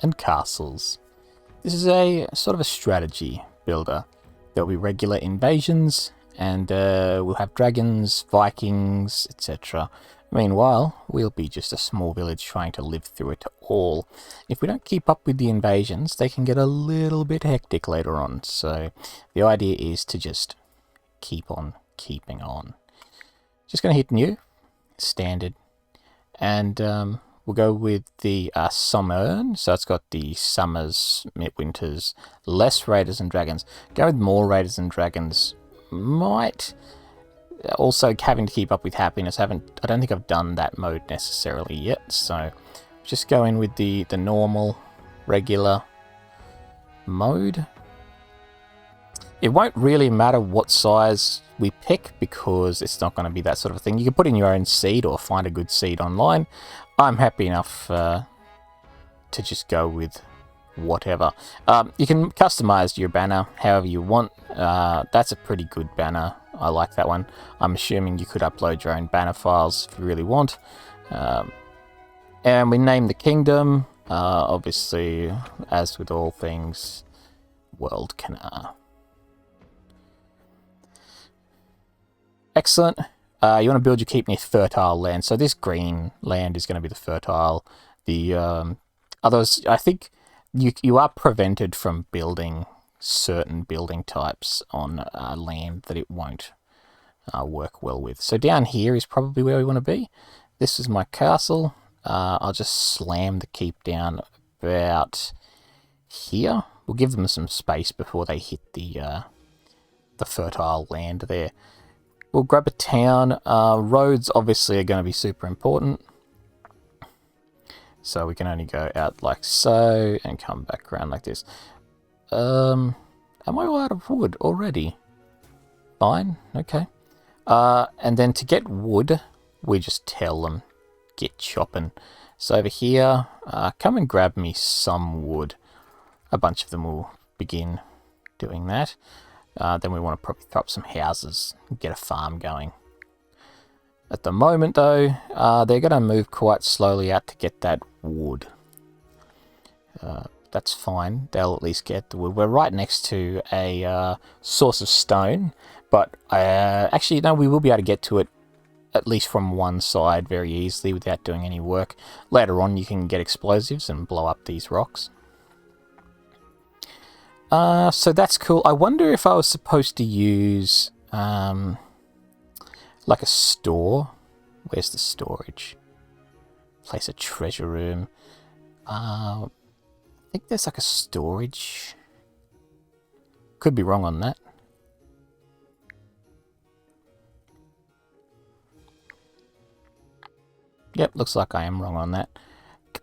and castles. This is a sort of a strategy builder. There'll be regular invasions, and we'll have dragons, Vikings, etc. Meanwhile, we'll be just a small village trying to live through it all. If we don't keep up with the invasions, they can get a little bit hectic later on. So the idea is to just keep on keeping on. Just going to hit new, standard, and we'll go with the summer. So it's got the summers, winters, less raiders and dragons. Go with more raiders and dragons might... Also, having to keep up with happiness. I don't think I've done that mode necessarily yet, so just go in with the normal, regular mode. It won't really matter what size we pick because it's not going to be that sort of thing. You can put in your own seed or find a good seed online. I'm happy enough to just go with whatever. You can customize your banner however you want. That's a pretty good banner. I like that one. I'm assuming you could upload your own banner files if you really want. And we name the kingdom. Obviously, as with all things, World Canard. Excellent. You want to build your keep near fertile land. So this green land is going to be the fertile. The others, I think you are prevented from building certain building types on land that it won't work well with. So down here is probably where we want to be. This is my castle. I'll just slam the keep down about here. We'll give them some space before they hit the fertile land there. We'll grab a town. Roads obviously are going to be super important. So we can only go out like so and come back around like this. Am I all out of wood already? Fine, okay. And then to get wood, we just tell them, get chopping. So over here, come and grab me some wood. A bunch of them will begin doing that. Then we want to probably throw up some houses and get a farm going. At the moment though, they're going to move quite slowly out to get that wood. That's fine. They'll at least get the wood. We're right next to a source of stone, but actually, no, we will be able to get to it at least from one side very easily without doing any work. Later on, you can get explosives and blow up these rocks. So that's cool. I wonder if I was supposed to use like a store. Where's the storage? Place a treasure room. I think there's like a storage. Could be wrong on that. Yep, looks like I am wrong on that.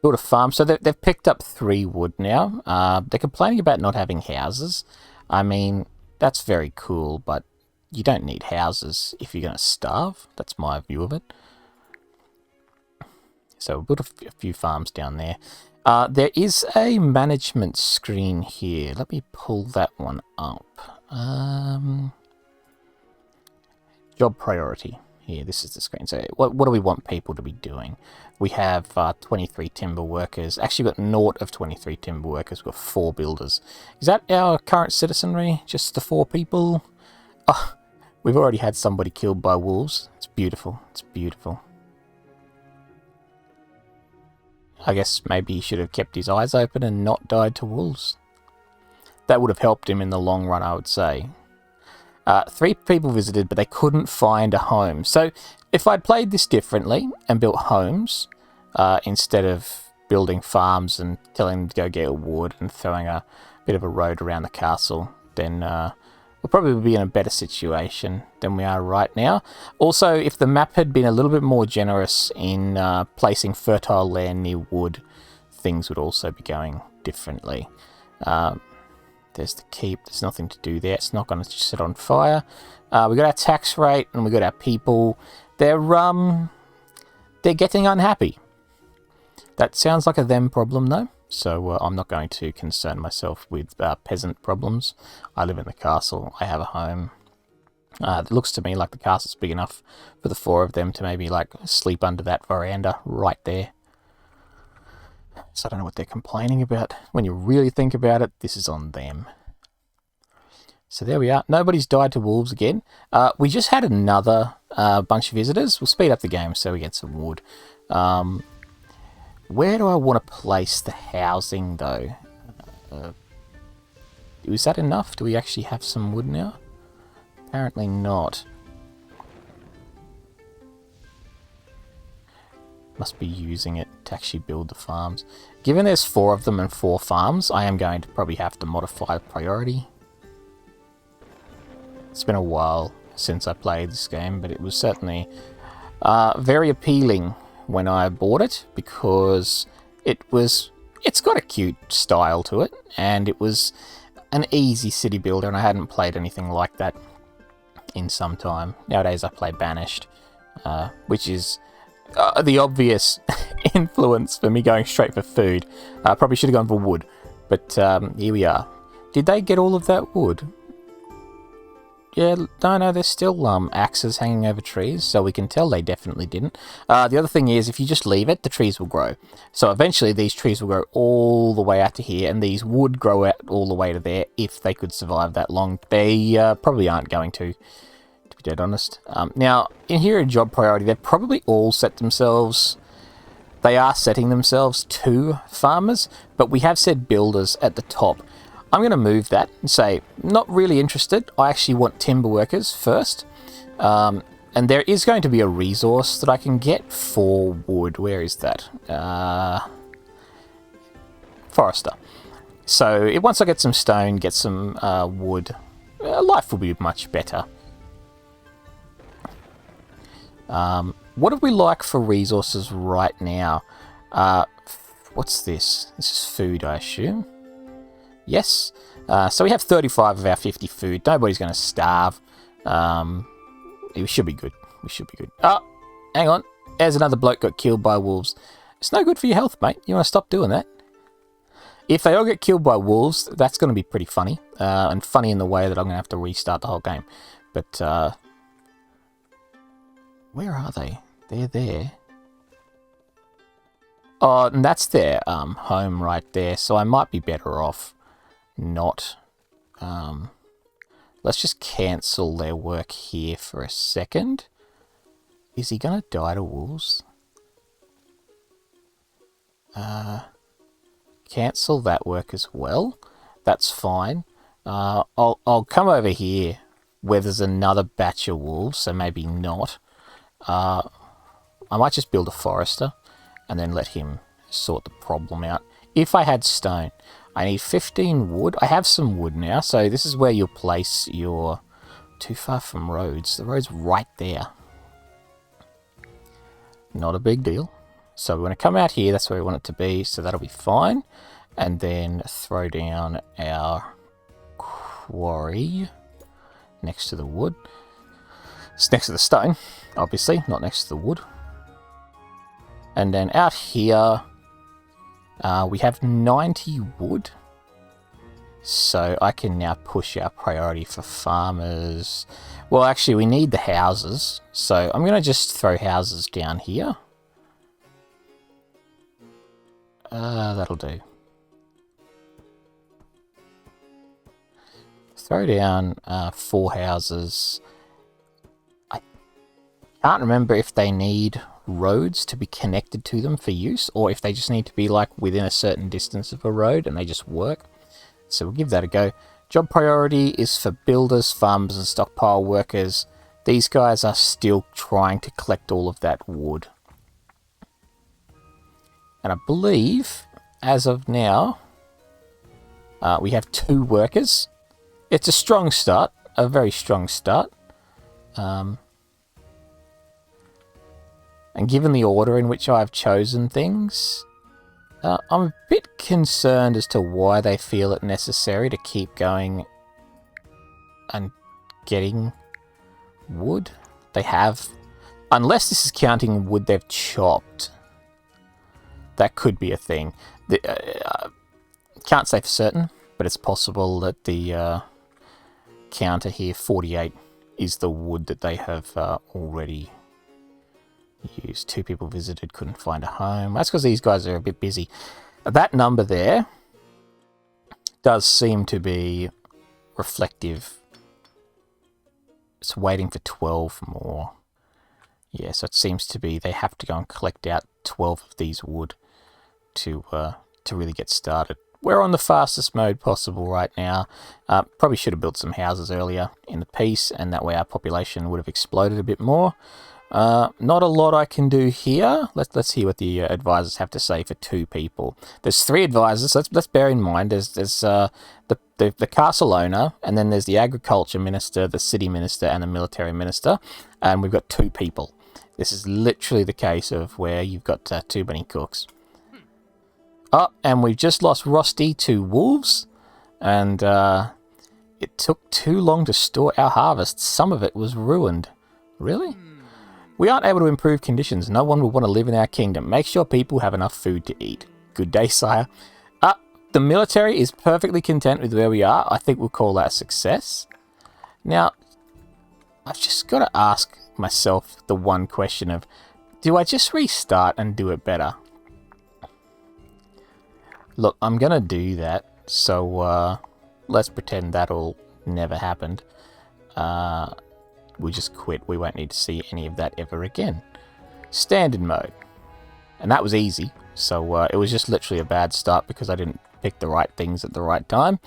Build a farm. So they've picked up 3 wood now. They're complaining about not having houses. I mean, that's very cool, but you don't need houses if you're going to starve. That's my view of it. So we'll build a few farms down there. There is a management screen here. Let me pull that one up. Job priority. Here, this is the screen. So what do we want people to be doing? We have 23 timber workers. Actually, we've got naught of 23 timber workers. We've got 4 builders. Is that our current citizenry? Just the 4 people? Oh, we've already had somebody killed by wolves. It's beautiful. It's beautiful. I guess maybe he should have kept his eyes open and not died to wolves. That would have helped him in the long run, I would say. 3 people visited, but they couldn't find a home. So if I'd played this differently and built homes instead of building farms and telling them to go get wood and throwing a bit of a road around the castle, then we'll probably be in a better situation than we are right now. Also, if the map had been a little bit more generous in placing fertile land near wood, things would also be going differently. There's the keep. There's nothing to do there. It's not going to set on fire. We got our tax rate and we got our people. They're getting unhappy. That sounds like a them problem though. So I'm not going to concern myself with peasant problems. I live in the castle. I have a home. It looks to me like the castle's big enough for the 4 of them to maybe like sleep under that veranda right there. So I don't know what they're complaining about. When you really think about it, this is on them. So there we are. Nobody's died to wolves again. We just had another bunch of visitors. We'll speed up the game so we get some wood. Where do I want to place the housing, though? Is that enough? Do we actually have some wood now? Apparently not. Must be using it to actually build the farms. Given there's 4 of them and 4 farms, I am going to probably have to modify the priority. It's been a while since I played this game, but it was certainly very appealing when I bought it, because it's got a cute style to it, and it was an easy city builder, and I hadn't played anything like that in some time. Nowadays I play Banished, which is the obvious influence for me going straight for food. I probably should have gone for wood, but here we are. Did they get all of that wood? Yeah, no, there's still axes hanging over trees, so we can tell they definitely didn't. The other thing is, if you just leave it, the trees will grow. So eventually these trees will grow all the way out to here, and these would grow out all the way to there if they could survive that long. They probably aren't going to be dead honest. Now, in here in job priority, they've probably all set themselves... They are setting themselves to farmers, but we have said builders at the top. I'm going to move that and say, not really interested. I actually want timber workers first. And there is going to be a resource that I can get for wood. Where is that? Forester. So once I get some stone, get some wood, life will be much better. What do we like for resources right now? What's this? This is food, I assume. Yes. So we have 35 of our 50 food. Nobody's going to starve. We should be good. We should be good. Oh, hang on. There's another bloke got killed by wolves. It's no good for your health, mate. You want to stop doing that. If they all get killed by wolves, that's going to be pretty funny. And funny in the way that I'm going to have to restart the whole game. But, where are they? They're there. Oh, and that's their home right there. So I might be better off not. Let's just cancel their work here for a second. Is he gonna die to wolves? Cancel that work as well. That's fine. I'll come over here where there's another batch of wolves, so maybe not. I might just build a forester and then let him sort the problem out. If I had stone, I need 15 wood. I have some wood now, so this is where you'll place your... Too far from roads. The road's right there. Not a big deal. So we're going to come out here. That's where we want it to be, so that'll be fine. And then throw down our quarry next to the wood. It's next to the stone, obviously, not next to the wood. And then out here, we have 90 wood. So I can now push our priority for farmers. Well, actually, we need the houses. So I'm going to just throw houses down here. That'll do. Throw down 4 houses. I can't remember if they need roads to be connected to them for use, or if they just need to be like within a certain distance of a road and they just work. So we'll give that a go. Job priority is for builders, farmers and stockpile workers. These guys are still trying to collect all of that wood. And I believe, as of now, we have 2 workers. It's a strong start, a very strong start. And given the order in which I've chosen things, I'm a bit concerned as to why they feel it necessary to keep going and getting wood. They have, unless this is counting wood they've chopped, that could be a thing. Can't say for certain, but it's possible that the counter here, 48, is the wood that they have already used. 2 people visited, couldn't find a home. That's because these guys are a bit busy. That number there does seem to be reflective. It's waiting for 12 more. Yeah, so it seems to be they have to go and collect out 12 of these wood to really get started. We're on the fastest mode possible right now. Probably should have built some houses earlier in the piece, and that way our population would have exploded a bit more. Not a lot I can do here. Let's hear what the advisors have to say for 2 people. There's 3 advisors. So let's bear in mind there's the castle owner, and then there's the agriculture minister, the city minister, and the military minister, and we've got 2 people. This is literally the case of where you've got too many cooks. Oh, and we've just lost Rusty to wolves, and it took too long to store our harvest. Some of it was ruined. Really? We aren't able to improve conditions. No one will want to live in our kingdom. Make sure people have enough food to eat. Good day, sire. The military is perfectly content with where we are. I think we'll call that a success. Now, I've just got to ask myself the one question of, do I just restart and do it better? Look, I'm going to do that, so let's pretend that all never happened. We'll just quit. We won't need to see any of that ever again. Standard mode. And that was easy, so it was just literally a bad start because I didn't pick the right things at the right time.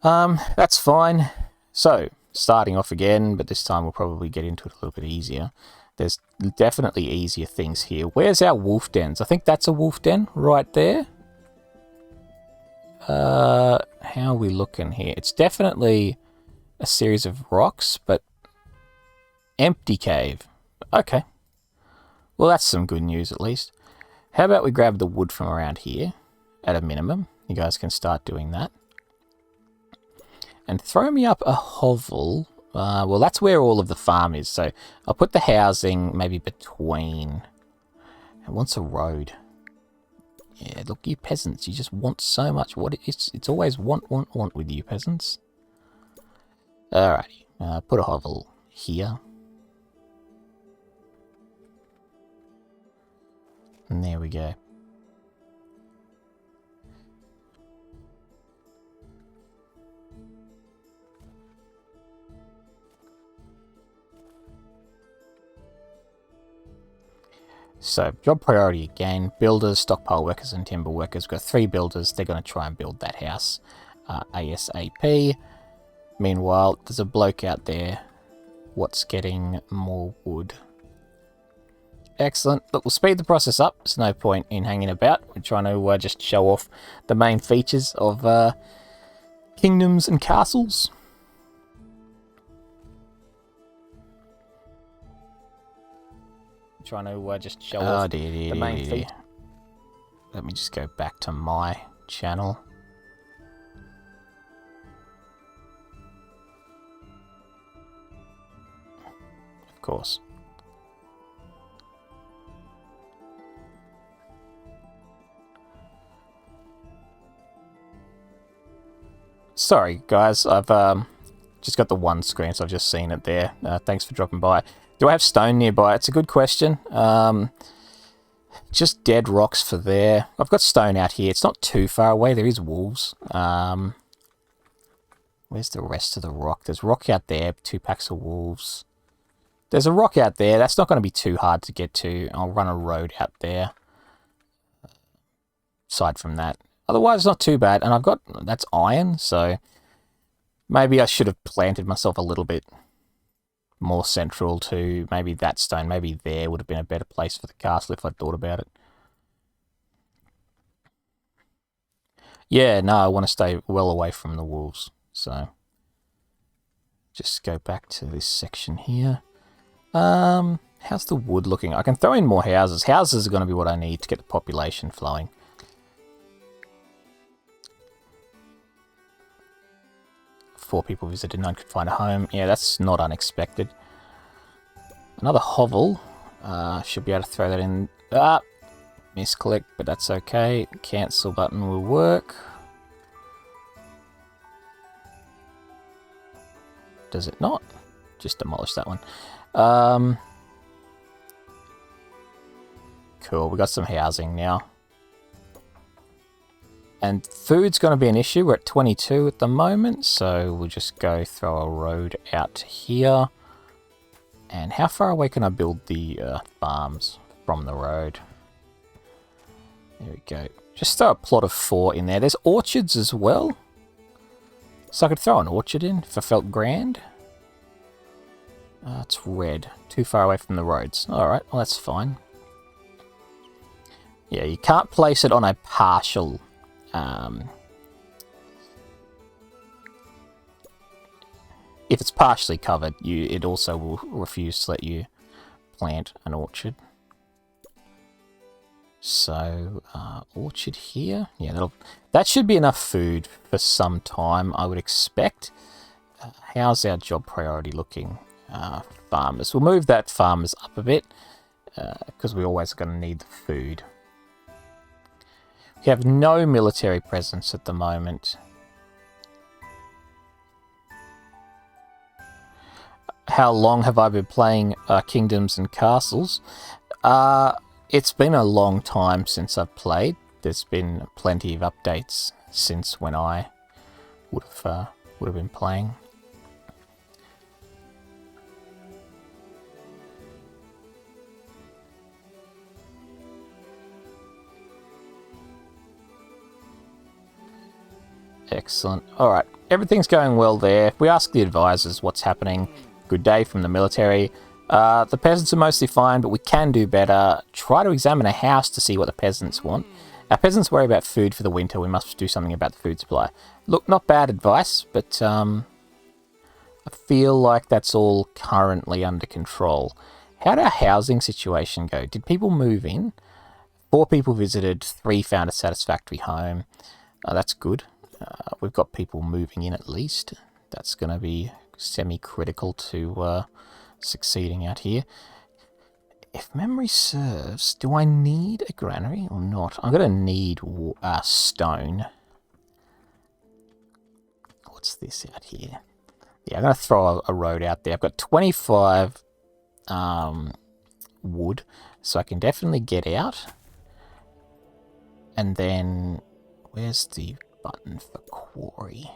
That's fine. So, starting off again, but this time we'll probably get into it a little bit easier. There's definitely easier things here. Where's our wolf dens? I think that's a wolf den right there. How are we looking here? It's definitely a series of rocks, but empty cave. Okay. Well, that's some good news at least. How about we grab the wood from around here at a minimum? You guys can start doing that. And throw me up a hovel. Well, that's where all of the farm is, so I'll put the housing maybe between. It wants a road. Yeah, look, you peasants, you just want so much. It's always want with you peasants. Alrighty, put a hovel here. And there we go. So, job priority again, builders, stockpile workers, and timber workers. We've got 3 builders. They're going to try and build that house ASAP. Meanwhile, there's a bloke out there. What's getting more wood? Excellent. Look, we'll speed the process up. There's no point in hanging about. We're trying to just show off the main features of kingdoms and castles. Trying to just show off the main feed. Let me just go back to my channel. Of course. Sorry guys, I've just got the one screen, so I've just seen it there. Thanks for dropping by. Do I have stone nearby? It's a good question. Just dead rocks for there. I've got stone out here. It's not too far away. There is wolves. Where's the rest of the rock? There's rock out there. 2 packs of wolves. There's a rock out there. That's not going to be too hard to get to. I'll run a road out there. Aside from that. Otherwise, it's not too bad. And I've got... That's iron, so... Maybe I should have planted myself a little bit more central to maybe that stone. Maybe there would have been a better place for the castle if I'd thought about it. Yeah, no, I want to stay well away from the wolves. So, just go back to this section here. How's the wood looking? I can throw in more houses. Houses are going to be what I need to get the population flowing. Four people visited, none could find a home. Yeah, that's not unexpected. Another hovel. Should be able to throw that in. Misclick, but that's okay. Cancel button will work. Does it not? Just demolish that one. Cool, we got some housing now. And food's going to be an issue. We're at 22 at the moment, so we'll just go throw a road out to here. And how far away can I build the farms from the road? There we go. Just throw a plot of 4 in there. There's orchards as well. So I could throw an orchard in if I felt grand. It's red. Too far away from the roads. Alright, well that's fine. Yeah, you can't place it on a partial... if it's partially covered, it also will refuse to let you plant an orchard. So, orchard here. Yeah, that should be enough food for some time, I would expect. How's our job priority looking? Farmers. We'll move that farmers up a bit, because we're always going to need the food. We have no military presence at the moment. How long have I been playing Kingdoms and Castles? It's been a long time since I've played. There's been plenty of updates since when I would have been playing. Excellent. Alright, everything's going well there. We ask the advisors what's happening. Good day from the military. The peasants are mostly fine, but we can do better. Try to examine a house to see what the peasants want. Our peasants worry about food for the winter. We must do something about the food supply. Look, not bad advice, but I feel like that's all currently under control. How'd our housing situation go? Did people move in? 4 people visited, 3 found a satisfactory home. That's good. We've got people moving in at least. That's going to be semi-critical to succeeding out here. If memory serves, do I need a granary or not? I'm going to need stone. What's this out here? Yeah, I'm going to throw a road out there. I've got 25 wood, so I can definitely get out. And then, where's the button for quarry?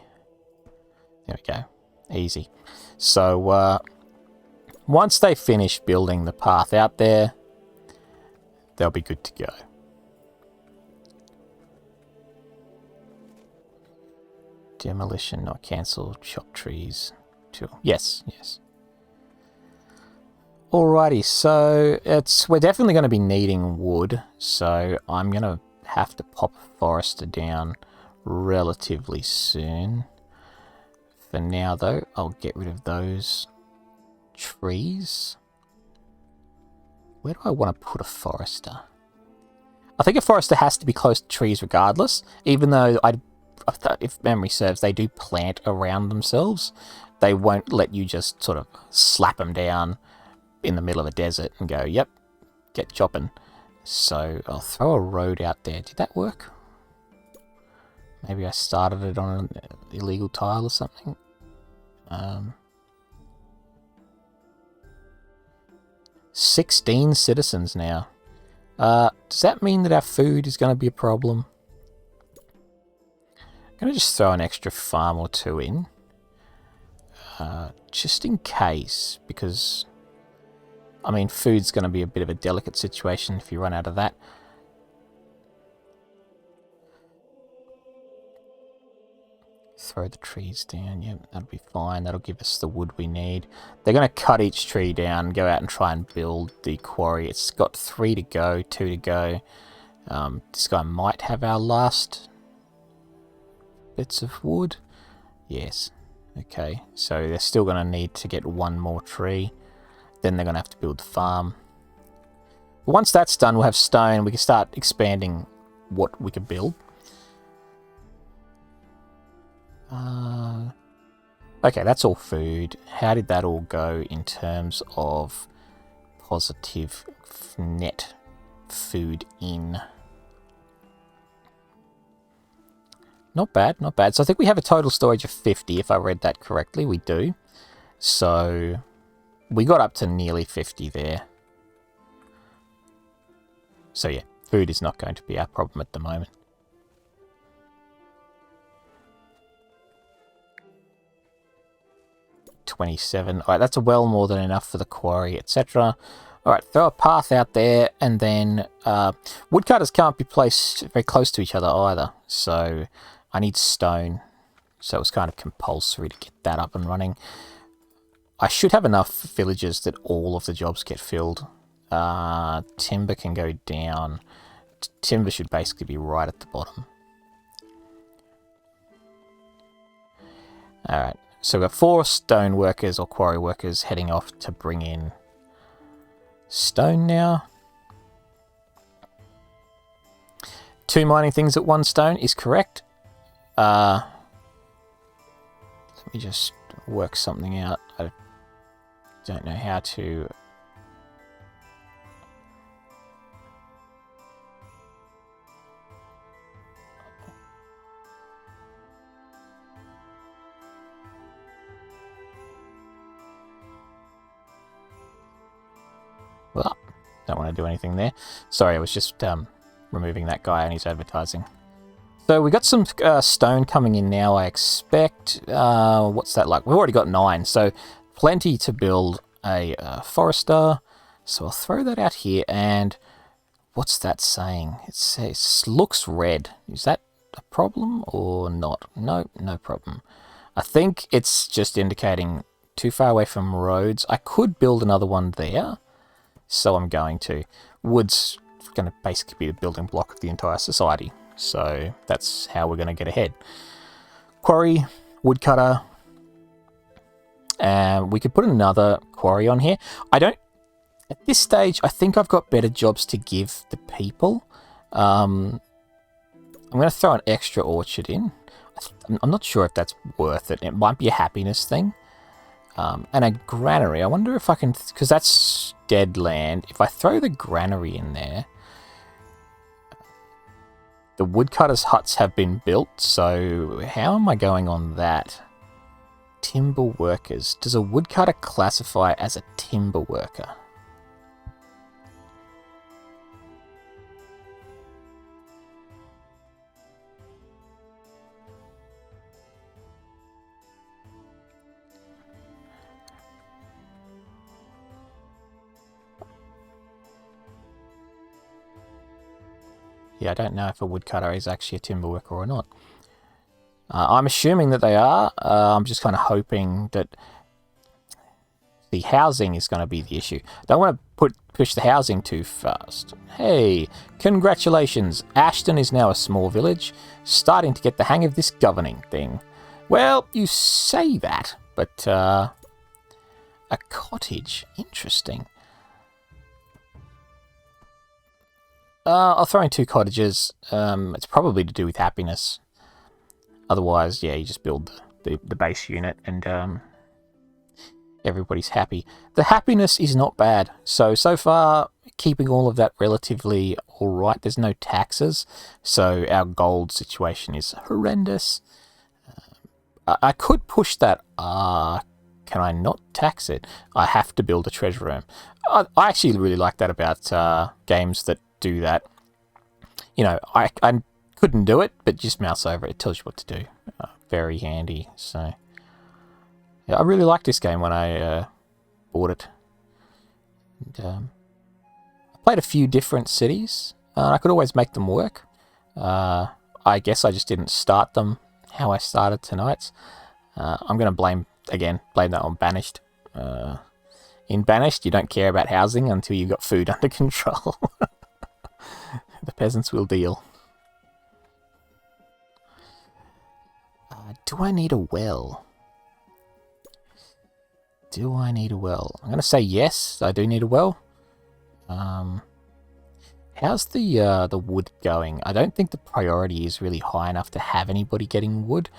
There we go. Easy. So, once they finish building the path out there, they'll be good to go. Demolition, not cancel, chop trees. Yes, yes. Alrighty, so we're definitely going to be needing wood, so I'm going to have to pop a forester down relatively soon. For now, though, I'll get rid of those trees. Where do I want to put a forester? I think a forester has to be close to trees regardless, even though if memory serves, they do plant around themselves. They won't let you just sort of slap them down in the middle of a desert and go, yep, get chopping. So I'll throw a road out there. Did that work? Maybe I started it on an illegal tile or something. 16 citizens now. Does that mean that our food is going to be a problem? I'm going to just throw an extra farm or 2 in. Just in case, because, I mean, food's going to be a bit of a delicate situation if you run out of that. Throw the trees down. Yep, that'll be fine. That'll give us the wood we need. They're going to cut each tree down, go out and try and build the quarry. It's got 3 to go, 2 to go. This guy might have our last bits of wood. Yes. Okay, so they're still going to need to get 1 more tree. Then they're going to have to build the farm. But once that's done, we'll have stone. We can start expanding what we can build. Okay, that's all food. How did that all go in terms of positive net food in? Not bad, not bad. So I think we have a total storage of 50, if I read that correctly. We do. So we got up to nearly 50 there. So yeah, food is not going to be our problem at the moment. 27. Alright, that's well more than enough for the quarry, etc. Alright, throw a path out there, and then woodcutters can't be placed very close to each other either, so I need stone. So it's kind of compulsory to get that up and running. I should have enough villagers that all of the jobs get filled. Timber can go down. Timber should basically be right at the bottom. Alright, so we've got 4 stone workers or quarry workers heading off to bring in stone now. 2 mining things at 1 stone is correct. Let me just work something out. I don't know how to... Well, don't want to do anything there. Sorry, I was just removing that guy and his advertising. So we got some stone coming in now, I expect. What's that like? We've already got 9, so plenty to build a forester. So I'll throw that out here, and what's that saying? It says, looks red. Is that a problem or not? No, no problem. I think it's just indicating too far away from roads. I could build another one there. So I'm going to. Wood's going to basically be the building block of the entire society. So that's how we're going to get ahead. Quarry, woodcutter. We could put another quarry on here. At this stage, I think I've got better jobs to give the people. I'm going to throw an extra orchard in. I'm not sure if that's worth it. It might be a happiness thing. And a granary. I wonder if I can... Because that's dead land. If I throw the granary in there... The woodcutters' huts have been built, so how am I going on that? Timber workers. Does a woodcutter classify as a timber worker? Yeah, I don't know if a woodcutter is actually a timber worker or not. I'm assuming that they are. I'm just kind of hoping that the housing is going to be the issue. Don't want to push the housing too fast. Hey, congratulations. Ashton is now a small village, starting to get the hang of this governing thing. Well, you say that, but a cottage, interesting. I'll throw in 2 cottages. It's probably to do with happiness. Otherwise, yeah, you just build the base unit and everybody's happy. The happiness is not bad. So far, keeping all of that relatively alright. There's no taxes, so our gold situation is horrendous. I could push that. Can I not tax it? I have to build a treasure room. I actually really like that about games that do that. You know, I couldn't do it, but just mouse over it. It tells you what to do. Very handy. So, yeah, I really liked this game when I bought it. And, I played a few different cities. I could always make them work. I guess I just didn't start them how I started tonight's. I'm going to blame that on Banished. In Banished, you don't care about housing until you've got food under control. The peasants will deal. Do I need a well? Do I need a well? I'm going to say yes, I do need a well. How's the wood going? I don't think the priority is really high enough to have anybody getting wood.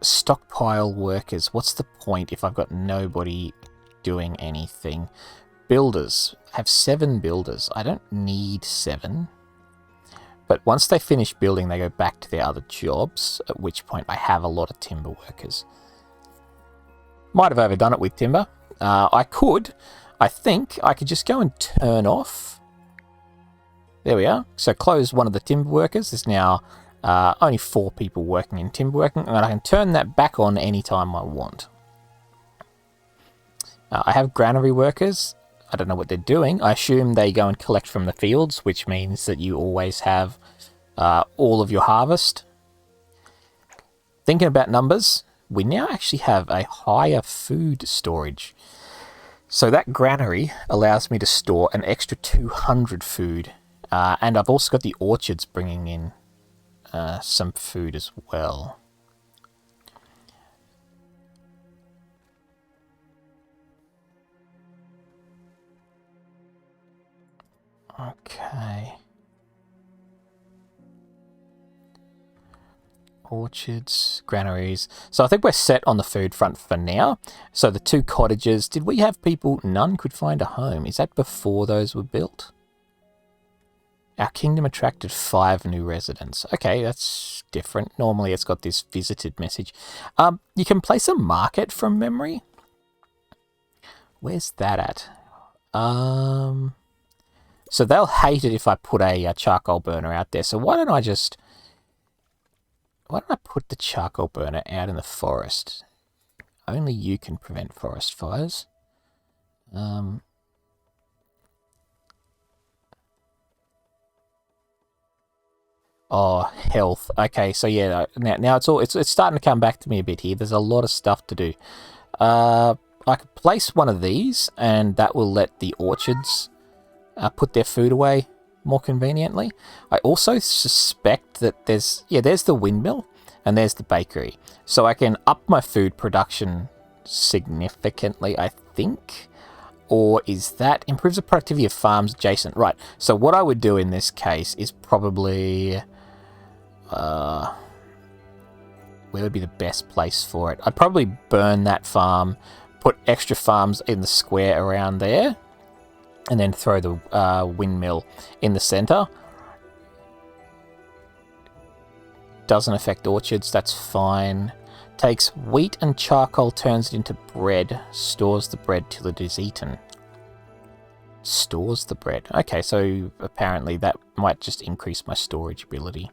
Stockpile workers. What's the point if I've got nobody doing anything? Builders. I have 7 builders. I don't need 7. But once they finish building, they go back to their other jobs, at which point I have a lot of timber workers. Might have overdone it with timber. I think I could just go and turn off. There we are. So close one of the timber workers. There's now Only 4 people working in timber working, and I can turn that back on anytime I want. I have granary workers. I don't know what they're doing. I assume they go and collect from the fields, which means that you always have all of your harvest. Thinking about numbers, we now actually have a higher food storage. So that granary allows me to store an extra 200 food. And I've also got the orchards bringing in some food as well. Okay. Orchards, granaries. So I think we're set on the food front for now. So the 2 cottages, did we have people? None could find a home. Is that before those were built? Our kingdom attracted 5 new residents. Okay, that's different. Normally it's got this visited message. You can place a market from memory. Where's that at? So they'll hate it if I put a charcoal burner out there. So why don't I put the charcoal burner out in the forest? Only you can prevent forest fires. Oh, health. Okay, so yeah, now it's starting to come back to me a bit here. There's a lot of stuff to do. I could place one of these, and that will let the orchards put their food away more conveniently. I also suspect that there's the windmill and there's the bakery. So I can up my food production significantly, I think. Or is that improves the productivity of farms adjacent? Right, so what I would do in this case is probably... where would be the best place for it? I'd probably burn that farm, put extra farms in the square around there, and then throw the windmill in the center. Doesn't affect orchards, that's fine. Takes wheat and charcoal, turns it into bread, stores the bread till it is eaten. Stores the bread. Okay, so apparently that might just increase my storage ability.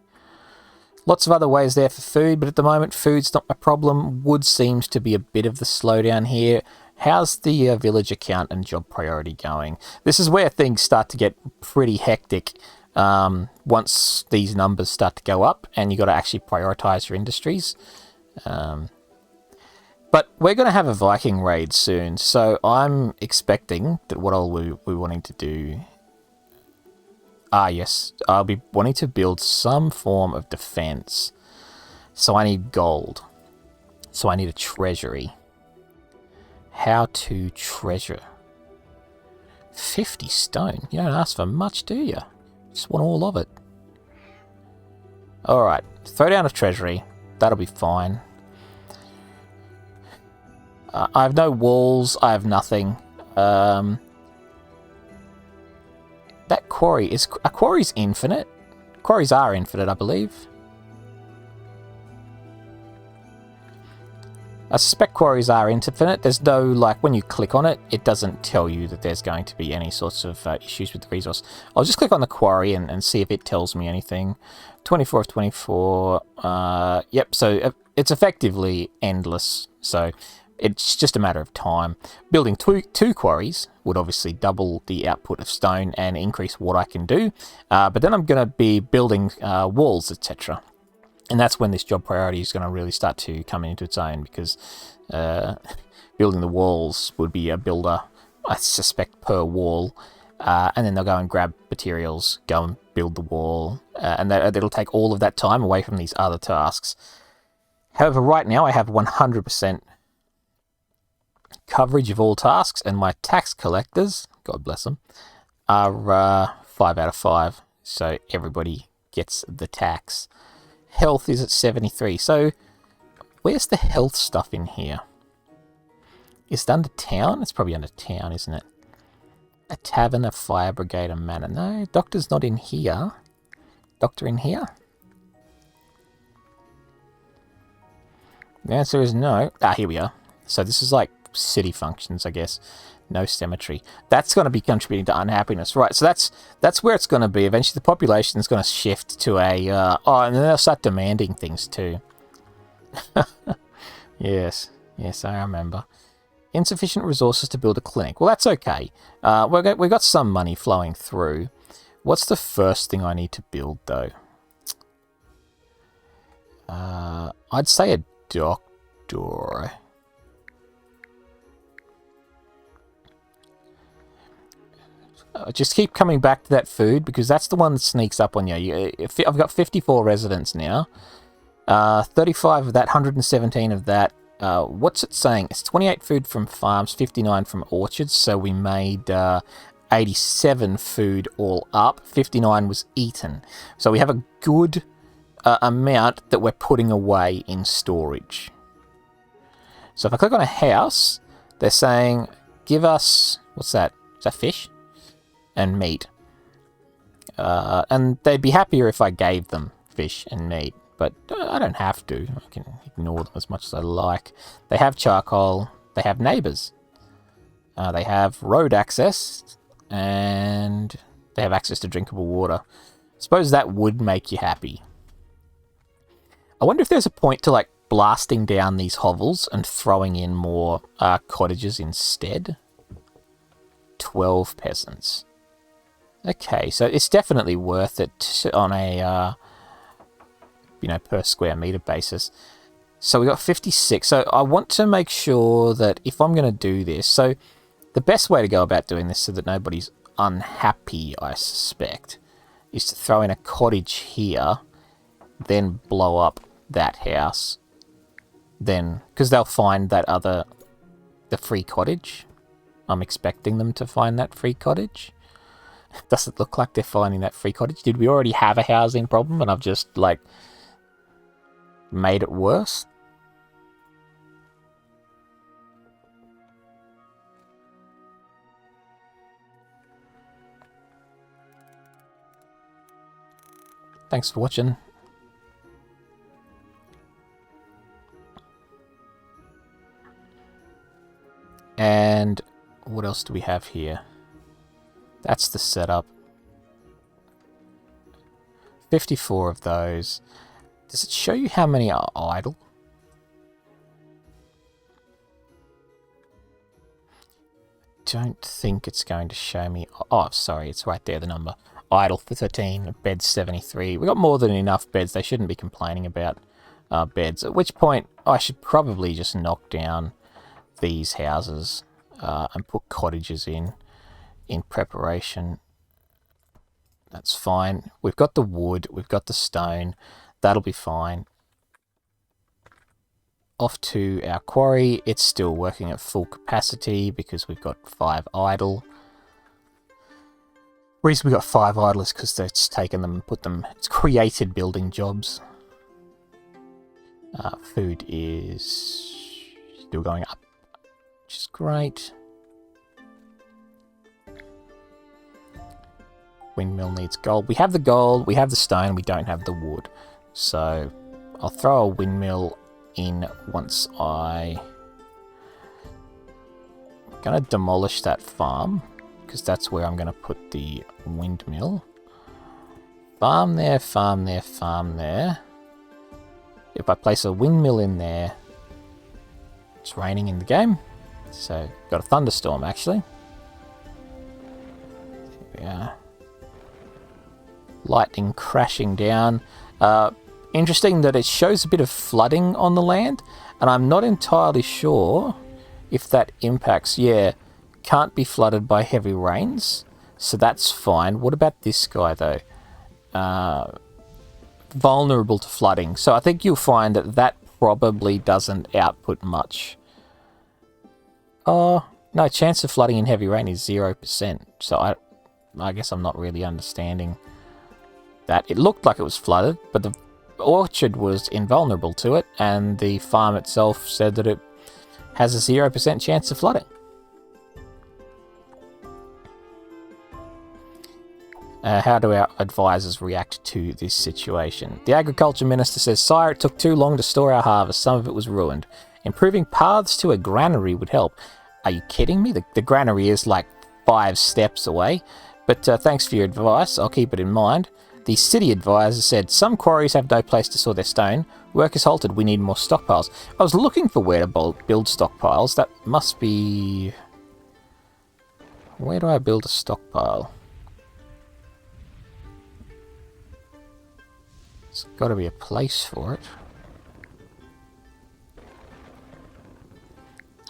Lots of other ways there for food, but at the moment food's not my problem. Wood seems to be a bit of the slowdown here. How's the village account and job priority going? This is where things start to get pretty hectic once these numbers start to go up and you got to actually prioritize your industries. But we're going to have a Viking raid soon, so I'm expecting that what I'll be wanting to do... yes, I'll be wanting to build some form of defense. So I need gold. So I need a treasury. How to treasure? 50 stone. You don't ask for much, do you? Just want all of it. Alright, throw down a treasury. That'll be fine. I have no walls. I have nothing. That quarry is... Are quarries infinite? Quarries are infinite, I believe. I suspect quarries are infinite. There's no, like, when you click on it, it doesn't tell you that there's going to be any sorts of issues with the resource. I'll just click on the quarry and see if it tells me anything. 24 of 24. Yep, so it's effectively endless. So it's just a matter of time. Building two quarries would obviously double the output of stone and increase what I can do. But then I'm going to be building walls, etc. And that's when this job priority is going to really start to come into its own, because building the walls would be a builder, I suspect, per wall. And then they'll go and grab materials, go and build the wall. And it'll take all of that time away from these other tasks. However, right now I have 100% coverage of all tasks, and my tax collectors, God bless them, are 5 out of 5. So everybody gets the tax. Health is at 73. So where's the health stuff in here? Is it under town? It's probably under town, isn't it? A tavern, a fire brigade, a manor. No, doctor's not in here. Doctor in here? The answer is no. Ah, here we are. So this is like city functions, I guess. No cemetery. That's going to be contributing to unhappiness, right? So that's where it's going to be. Eventually, the population is going to shift to a and then they'll start demanding things too. Yes, I remember. Insufficient resources to build a clinic. Well, that's okay. We've got some money flowing through. What's the first thing I need to build, though? I'd say a doctor. Just keep coming back to that food, because that's the one that sneaks up on you. I've got 54 residents now. 35 of that, 117 of that. What's it saying? It's 28 food from farms, 59 from orchards, so we made 87 food all up. 59 was eaten. So we have a good amount that we're putting away in storage. So if I click on a house, they're saying, give us, what's that? Is that fish? And meat. And they'd be happier if I gave them fish and meat. But I don't have to. I can ignore them as much as I like. They have charcoal. They have neighbours. They have road access. And they have access to drinkable water. I suppose that would make you happy. I wonder if there's a point to, like, blasting down these hovels and throwing in more cottages instead. 12 peasants. Okay, so it's definitely worth it on a... per square meter basis. So we got 56. So I want to make sure that if I'm going to do this, so the best way to go about doing this so that nobody's unhappy, I suspect, is to throw in a cottage here, then blow up that house. Then, because they'll find the free cottage. I'm expecting them to find that free cottage. Does it look like they're finding that free cottage? Did we already have a housing problem and I've just, like, made it worse? Thanks for watching. And what else do we have here? That's the setup. 54 of those. Does it show you how many are idle? Don't think it's going to show me... Oh, sorry, it's right there, the number. Idle for 13, beds 73. We've got more than enough beds. They shouldn't be complaining about beds. At which point, I should probably just knock down these houses and put cottages in preparation. That's fine. We've got the wood, we've got the stone. That'll be fine. Off to our quarry. It's still working at full capacity because we've got 5 idle. The reason we've got 5 idle is because it's taken them and put them... It's created building jobs. Food is still going up, which is great. Windmill needs gold. We have the gold, we have the stone, we don't have the wood. So I'll throw a windmill in once I'm going to demolish that farm, because that's where I'm going to put the windmill. Farm there, farm there, farm there. If I place a windmill in there, it's raining in the game. So, got a thunderstorm actually. There we are. Lightning crashing down. Interesting that it shows a bit of flooding on the land, and I'm not entirely sure if that impacts. Yeah, can't be flooded by heavy rains, so that's fine. What about this guy though? Vulnerable to flooding. So I think you'll find that that probably doesn't output much. Oh, no, chance of flooding in heavy rain is 0%. So I guess I'm not really understanding that. It looked like it was flooded, but the orchard was invulnerable to it, and the farm itself said that it has a 0% chance of flooding. How do our advisors react to this situation? The agriculture minister says, "Sire, it took too long to store our harvest. Some of it was ruined. Improving paths to a granary would help. Are you kidding me? The granary is like 5 steps away. But thanks for your advice. I'll keep it in mind. The city advisor said, some quarries have no place to store their stone. Work is halted. We need more stockpiles. I was looking for where to build stockpiles. That must be... Where do I build a stockpile? There's got to be a place for it.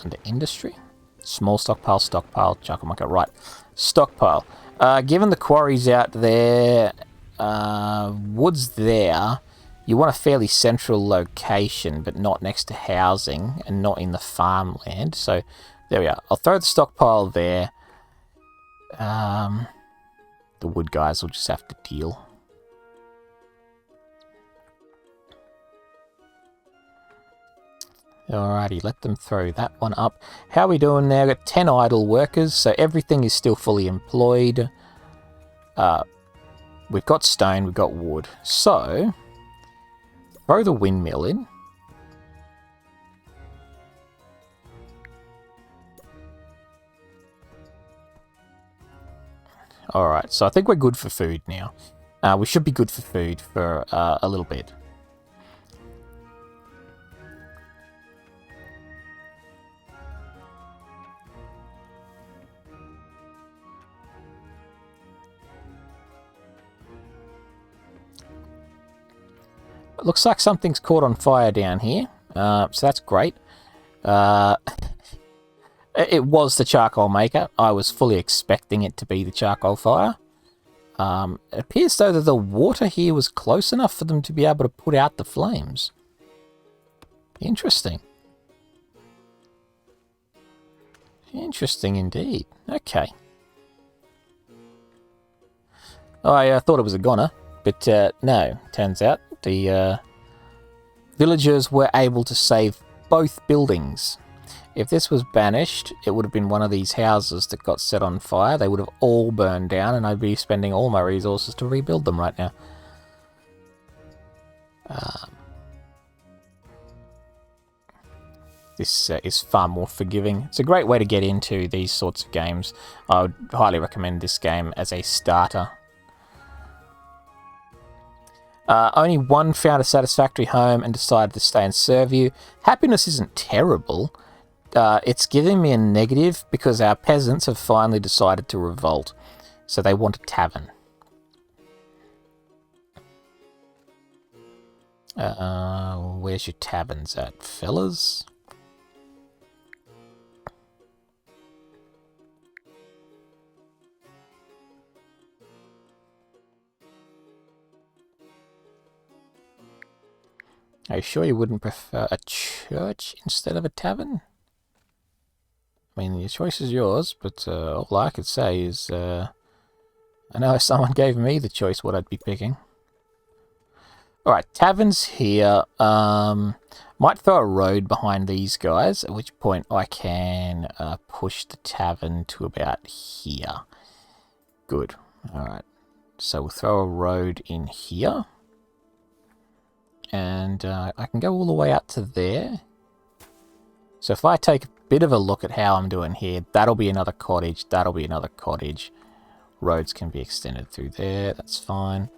Under industry? Small stockpile, charcoal market. Right. Stockpile. Given the quarries out there, woods there, you want a fairly central location, but not next to housing and not in the farmland. So there we are. I'll throw the stockpile there. The wood guys will just have to deal. Alrighty, let them throw that one up. How are we doing now? We've got 10 idle workers, so everything is still fully employed. We've got stone, we've got wood. So, throw the windmill in. Alright, so I think we're good for food now. We should be good for food for a little bit. It looks like something's caught on fire down here, so that's great. It was the charcoal maker. I was fully expecting it to be the charcoal fire. It appears though that the water here was close enough for them to be able to put out the flames. Interesting. Interesting indeed. Okay. I thought it was a goner, but no. Turns out the villagers were able to save both buildings. If this was banished, it would have been one of these houses that got set on fire. They would have all burned down, and I'd be spending all my resources to rebuild them right now. This is far more forgiving. It's a great way to get into these sorts of games. I would highly recommend this game as a starter. Only one found a satisfactory home and decided to stay and serve you. Happiness isn't terrible. It's giving me a negative because our peasants have finally decided to revolt. So they want a tavern. Where's your taverns at, fellas? Are you sure you wouldn't prefer a church instead of a tavern? I mean, your choice is yours, but all I could say is, I know if someone gave me the choice what I'd be picking. Alright, taverns here. Might throw a road behind these guys, at which point I can push the tavern to about here. Good. Alright, so we'll throw a road in here. And I can go all the way out to there. So if I take a bit of a look at how I'm doing here, that'll be another cottage, that'll be another cottage. Roads can be extended through there, that's fine.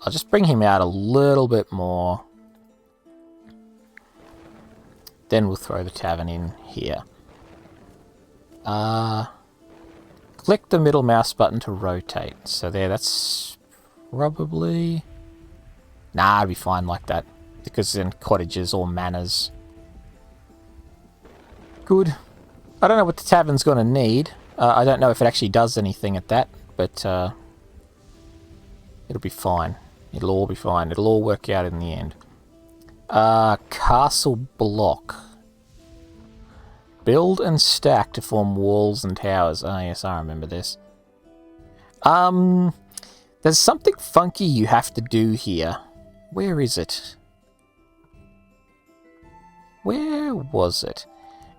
I'll just bring him out a little bit more. Then we'll throw the tavern in here. Click the middle mouse button to rotate. So there, that's probably... Nah, it'll be fine like that. Because then cottages or manors. Good. I don't know what the tavern's going to need. I don't know if it actually does anything at that. But it'll be fine. It'll all be fine. It'll all work out in the end. Castle block. Build and stack to form walls and towers. Oh yes, I remember this. There's something funky you have to do here. Where is it? Where was it?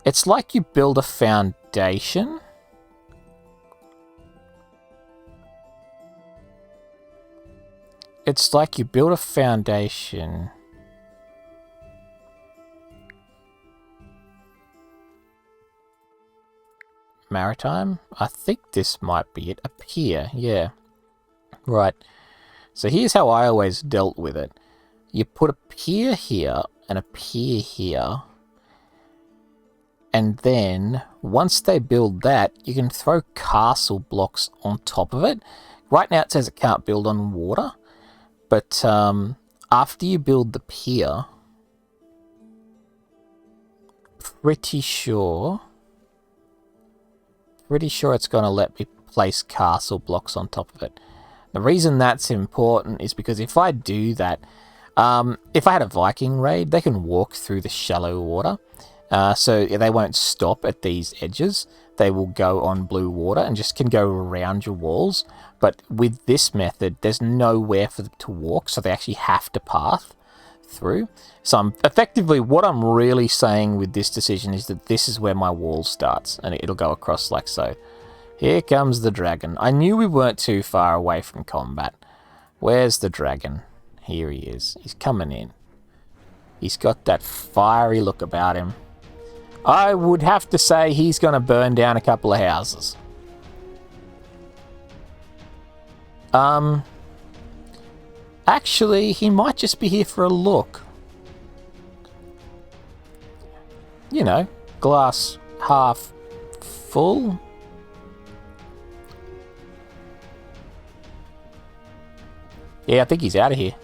It's like you build a foundation. It's like you build a foundation. maritime. I think this might be it. A pier, yeah. Right. So here's how I always dealt with it. You put a pier here and a pier here. And then, once they build that, you can throw castle blocks on top of it. Right now it says it can't build on water. But after you build the pier, pretty sure it's going to let me place castle blocks on top of it. The reason that's important is because if I do that, if I had a Viking raid, they can walk through the shallow water. So they won't stop at these edges. They will go on blue water and just can go around your walls. But with this method, there's nowhere for them to walk, so they actually have to path through. So effectively, what I'm really saying with this decision is that this is where my wall starts, and it'll go across like so. Here comes the dragon. I knew we weren't too far away from combat. Where's the dragon? Here he is. He's coming in. He's got that fiery look about him. I would have to say he's going to burn down a couple of houses. Actually, he might just be here for a look. You know, glass half full. Yeah, I think he's out of here.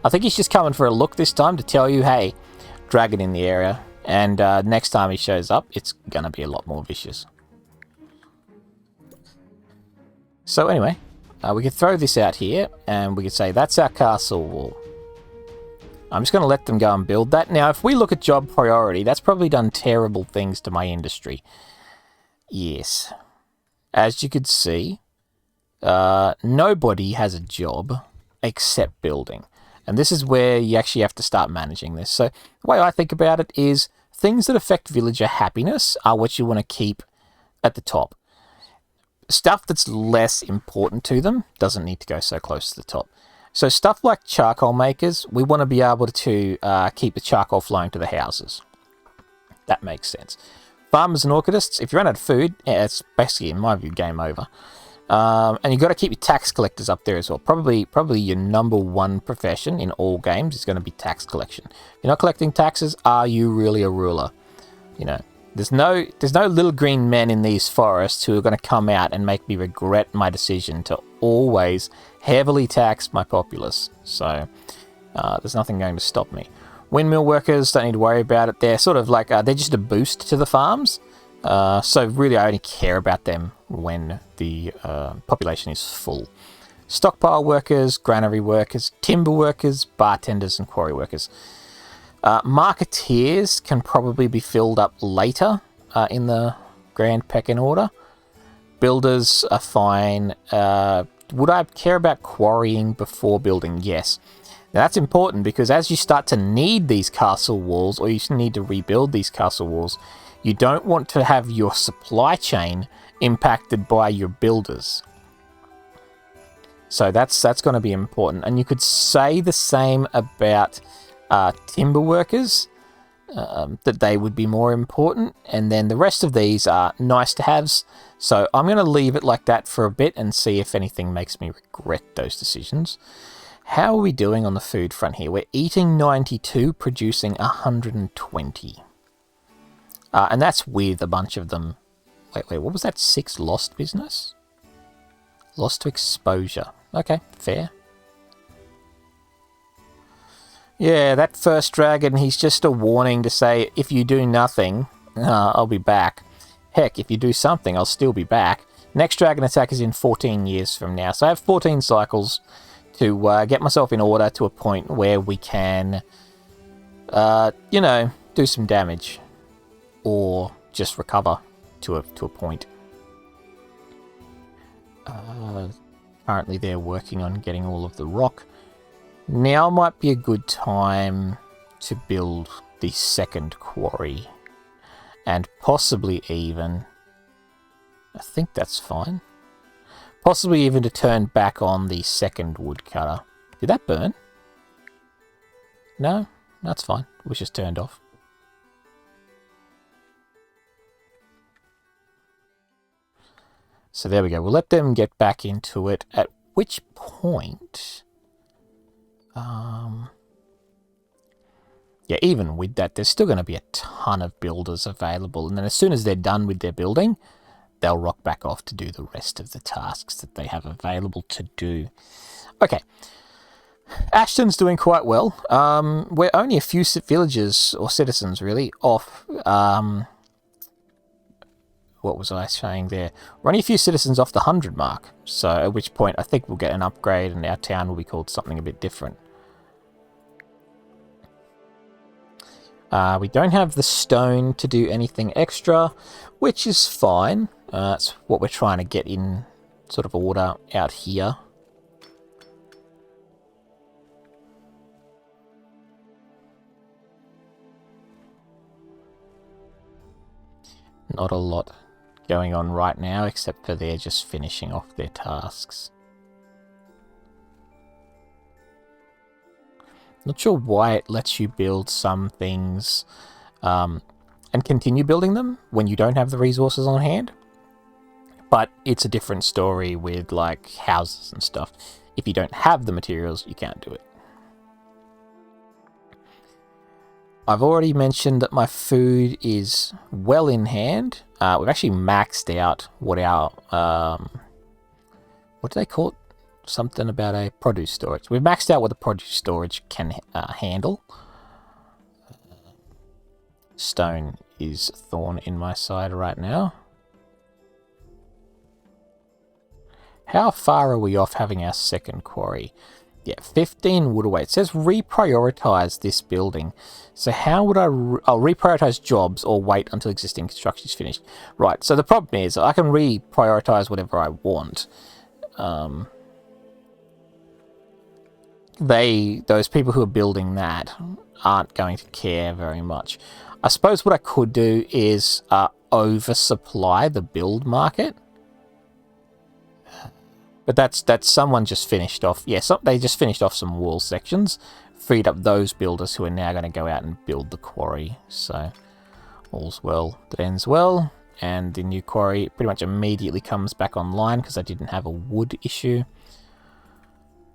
I think he's just coming for a look this time to tell you, hey, dragon in the area. And next time he shows up, it's going to be a lot more vicious. So anyway, we can throw this out here, and we can say that's our castle wall. I'm just going to let them go and build that. Now, if we look at job priority, that's probably done terrible things to my industry. Yes. As you could see, nobody has a job except building. And this is where you actually have to start managing this. So the way I think about it is things that affect villager happiness are what you want to keep at the top. Stuff that's less important to them doesn't need to go so close to the top. So stuff like charcoal makers, we want to be able to keep the charcoal flowing to the houses. That makes sense. Farmers and orchardists, if you run out of food, it's basically, in my view, game over. And you've got to keep your tax collectors up there as well. Probably your number one profession in all games is going to be tax collection. If you're not collecting taxes, are you really a ruler? You know, there's no little green men in these forests who are going to come out and make me regret my decision to always heavily tax my populace. So there's nothing going to stop me. Windmill workers, don't need to worry about it. They're sort of like, they're just a boost to the farms. So really I only care about them when the population is full. Stockpile workers, granary workers, timber workers, bartenders and quarry workers. Marketeers can probably be filled up later in the grand pecking order. Builders are fine. Would I care about quarrying before building? Yes. Now that's important because as you start to need these castle walls, or you need to rebuild these castle walls, you don't want to have your supply chain impacted by your builders. So that's going to be important. And you could say the same about timber workers, that they would be more important. And then the rest of these are nice to haves. So I'm going to leave it like that for a bit and see if anything makes me regret those decisions. How are we doing on the food front here? We're eating 92, producing 120. And that's with a bunch of them. Wait, what was that? 6 lost business? Lost to exposure. Okay, fair. Yeah, that first dragon, he's just a warning to say, if you do nothing, I'll be back. Heck, if you do something, I'll still be back. Next dragon attack is in 14 years from now. So I have 14 cycles to get myself in order to a point where we can, you know, do some damage. Or just recover to a point. Currently they're working on getting all of the rock. Now might be a good time to build the second quarry. And possibly even, I think that's fine, possibly even to turn back on the second woodcutter. Did that burn? No, that's fine. It was just turned off. So there we go. We'll let them get back into it, at which point... yeah, even with that, there's still going to be a ton of builders available. And then as soon as they're done with their building, they'll rock back off to do the rest of the tasks that they have available to do. Okay. Ashton's doing quite well. We're only a few villages, or citizens really, off... what was I saying there? We're only a few citizens off the 100 mark. So at which point I think we'll get an upgrade and our town will be called something a bit different. We don't have the stone to do anything extra, which is fine. That's what we're trying to get in sort of order out here. Not a lot going on right now, except for they're just finishing off their tasks. Not sure why it lets you build some things and continue building them when you don't have the resources on hand. But it's a different story with like houses and stuff. If you don't have the materials, you can't do it. I've already mentioned that my food is well in hand. We've actually maxed out what our... what do they call it? Something about a produce storage. We've maxed out what the produce storage can handle. Stone is a thorn in my side right now. How far are we off having our second quarry? Yeah, 15 wood away. It says reprioritize this building. So how would I'll reprioritize jobs or wait until existing construction is finished? Right, so the problem is I can reprioritize whatever I want. Those people who are building that aren't going to care very much. I suppose what I could do is oversupply the build market. But that's someone just finished off. Yeah, they just finished off some wall sections, freed up those builders who are now going to go out and build the quarry. So all's well that ends well, and the new quarry pretty much immediately comes back online because I didn't have a wood issue.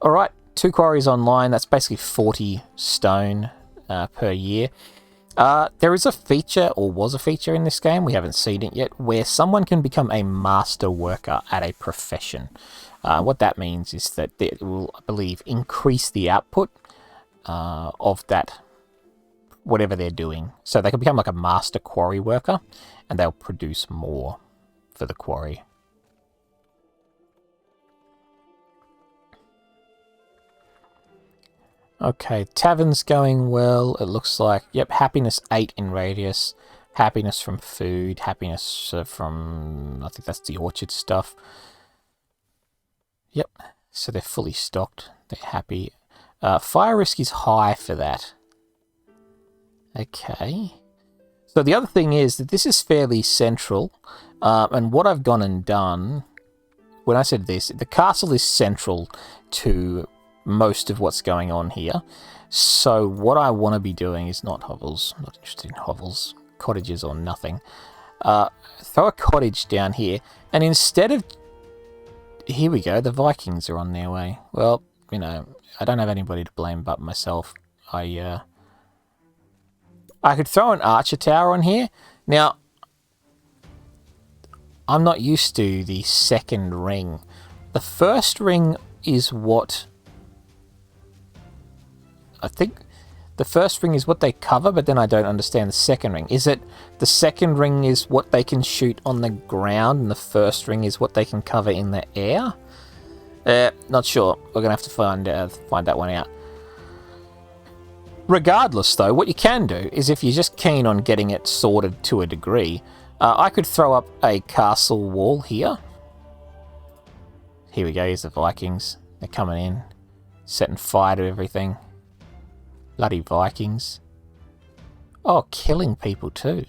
All right, 2 quarries online. That's basically 40 stone per year. There is a feature, or was a feature in this game, we haven't seen it yet, where someone can become a master worker at a profession. What that means is that it will, I believe, increase the output of that, whatever they're doing. So they can become like a master quarry worker, and they'll produce more for the quarry. Okay, tavern's going well. It looks like, yep, happiness 8 in radius. Happiness from food. Happiness from, I think that's the orchard stuff. Yep, so they're fully stocked. They're happy. Fire risk is high for that. Okay. So the other thing is that this is fairly central. And what I've gone and done, when I said this, the castle is central to most of what's going on here. So what I want to be doing is not hovels. I'm not interested in hovels, cottages or nothing. Throw a cottage down here, and instead of... Here we go, the Vikings are on their way. Well, you know, I don't have anybody to blame but myself. I could throw an archer tower on here. Now, I'm not used to the second ring. The first ring is what... I think the first ring is what they cover, but then I don't understand the second ring. Is it the second ring is what they can shoot on the ground, and the first ring is what they can cover in the air? Not sure. We're going to have to find that one out. Regardless, though, what you can do is if you're just keen on getting it sorted to a degree, I could throw up a castle wall here. Here we go. Here's the Vikings. They're coming in, setting fire to everything. Bloody Vikings. Oh, killing people too.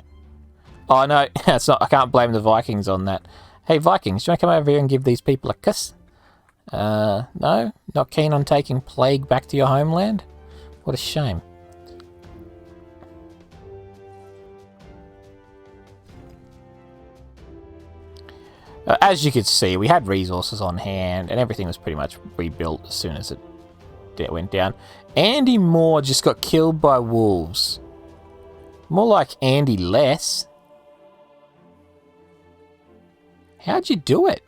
Oh no, that's not. I can't blame the Vikings on that. Hey Vikings, do you want to come over here and give these people a kiss? No? Not keen on taking plague back to your homeland? What a shame. As you could see, we had resources on hand, and everything was pretty much rebuilt as soon as it went down. Andy Moore just got killed by wolves. More like Andy Less. How'd you do it?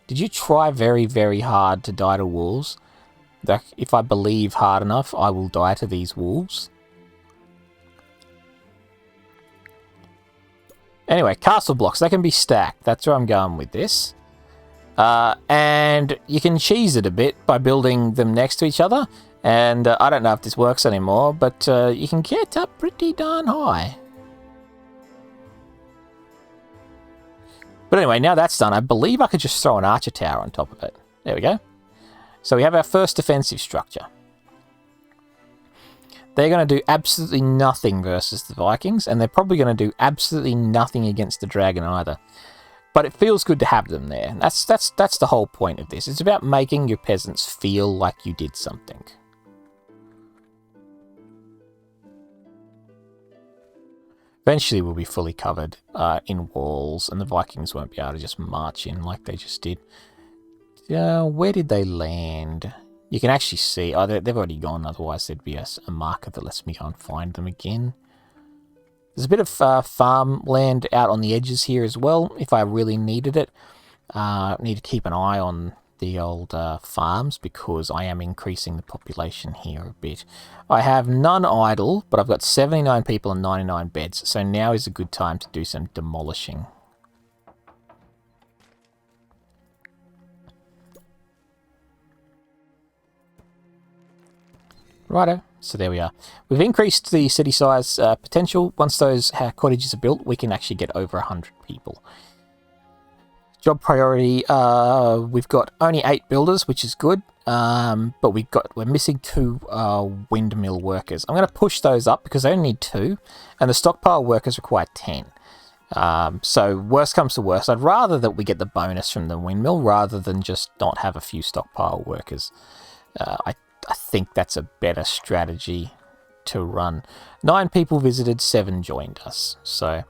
Did you try very, very hard to die to wolves? Like, if I believe hard enough, I will die to these wolves. Anyway, castle blocks, they can be stacked. That's where I'm going with this. And you can cheese it a bit by building them next to each other. And I don't know if this works anymore, but you can get up pretty darn high. But anyway, now that's done, I believe I could just throw an archer tower on top of it. There we go. So we have our first defensive structure. They're going to do absolutely nothing versus the Vikings, and they're probably going to do absolutely nothing against the dragon either. But it feels good to have them there. That's the whole point of this. It's about making your peasants feel like you did something. Eventually we'll be fully covered in walls, and the Vikings won't be able to just march in like they just did. Where did they land? You can actually see... Oh, they've already gone, otherwise there'd be a marker that lets me go and find them again. There's a bit of farmland out on the edges here as well, if I really needed it. Need to keep an eye on the old farms, because I am increasing the population here a bit. I have none idle, but I've got 79 people and 99 beds, so now is a good time to do some demolishing. Righto, so there we are. We've increased the city size potential. Once those cottages are built, we can actually get over 100 people. Job priority, we've got only 8 builders, which is good, but we're missing 2 windmill workers. I'm going to push those up because I only need 2, and the stockpile workers require 10. So worst comes to worst, I'd rather that we get the bonus from the windmill rather than just not have a few stockpile workers. I think that's a better strategy to run. 9 people visited, 7 joined us. So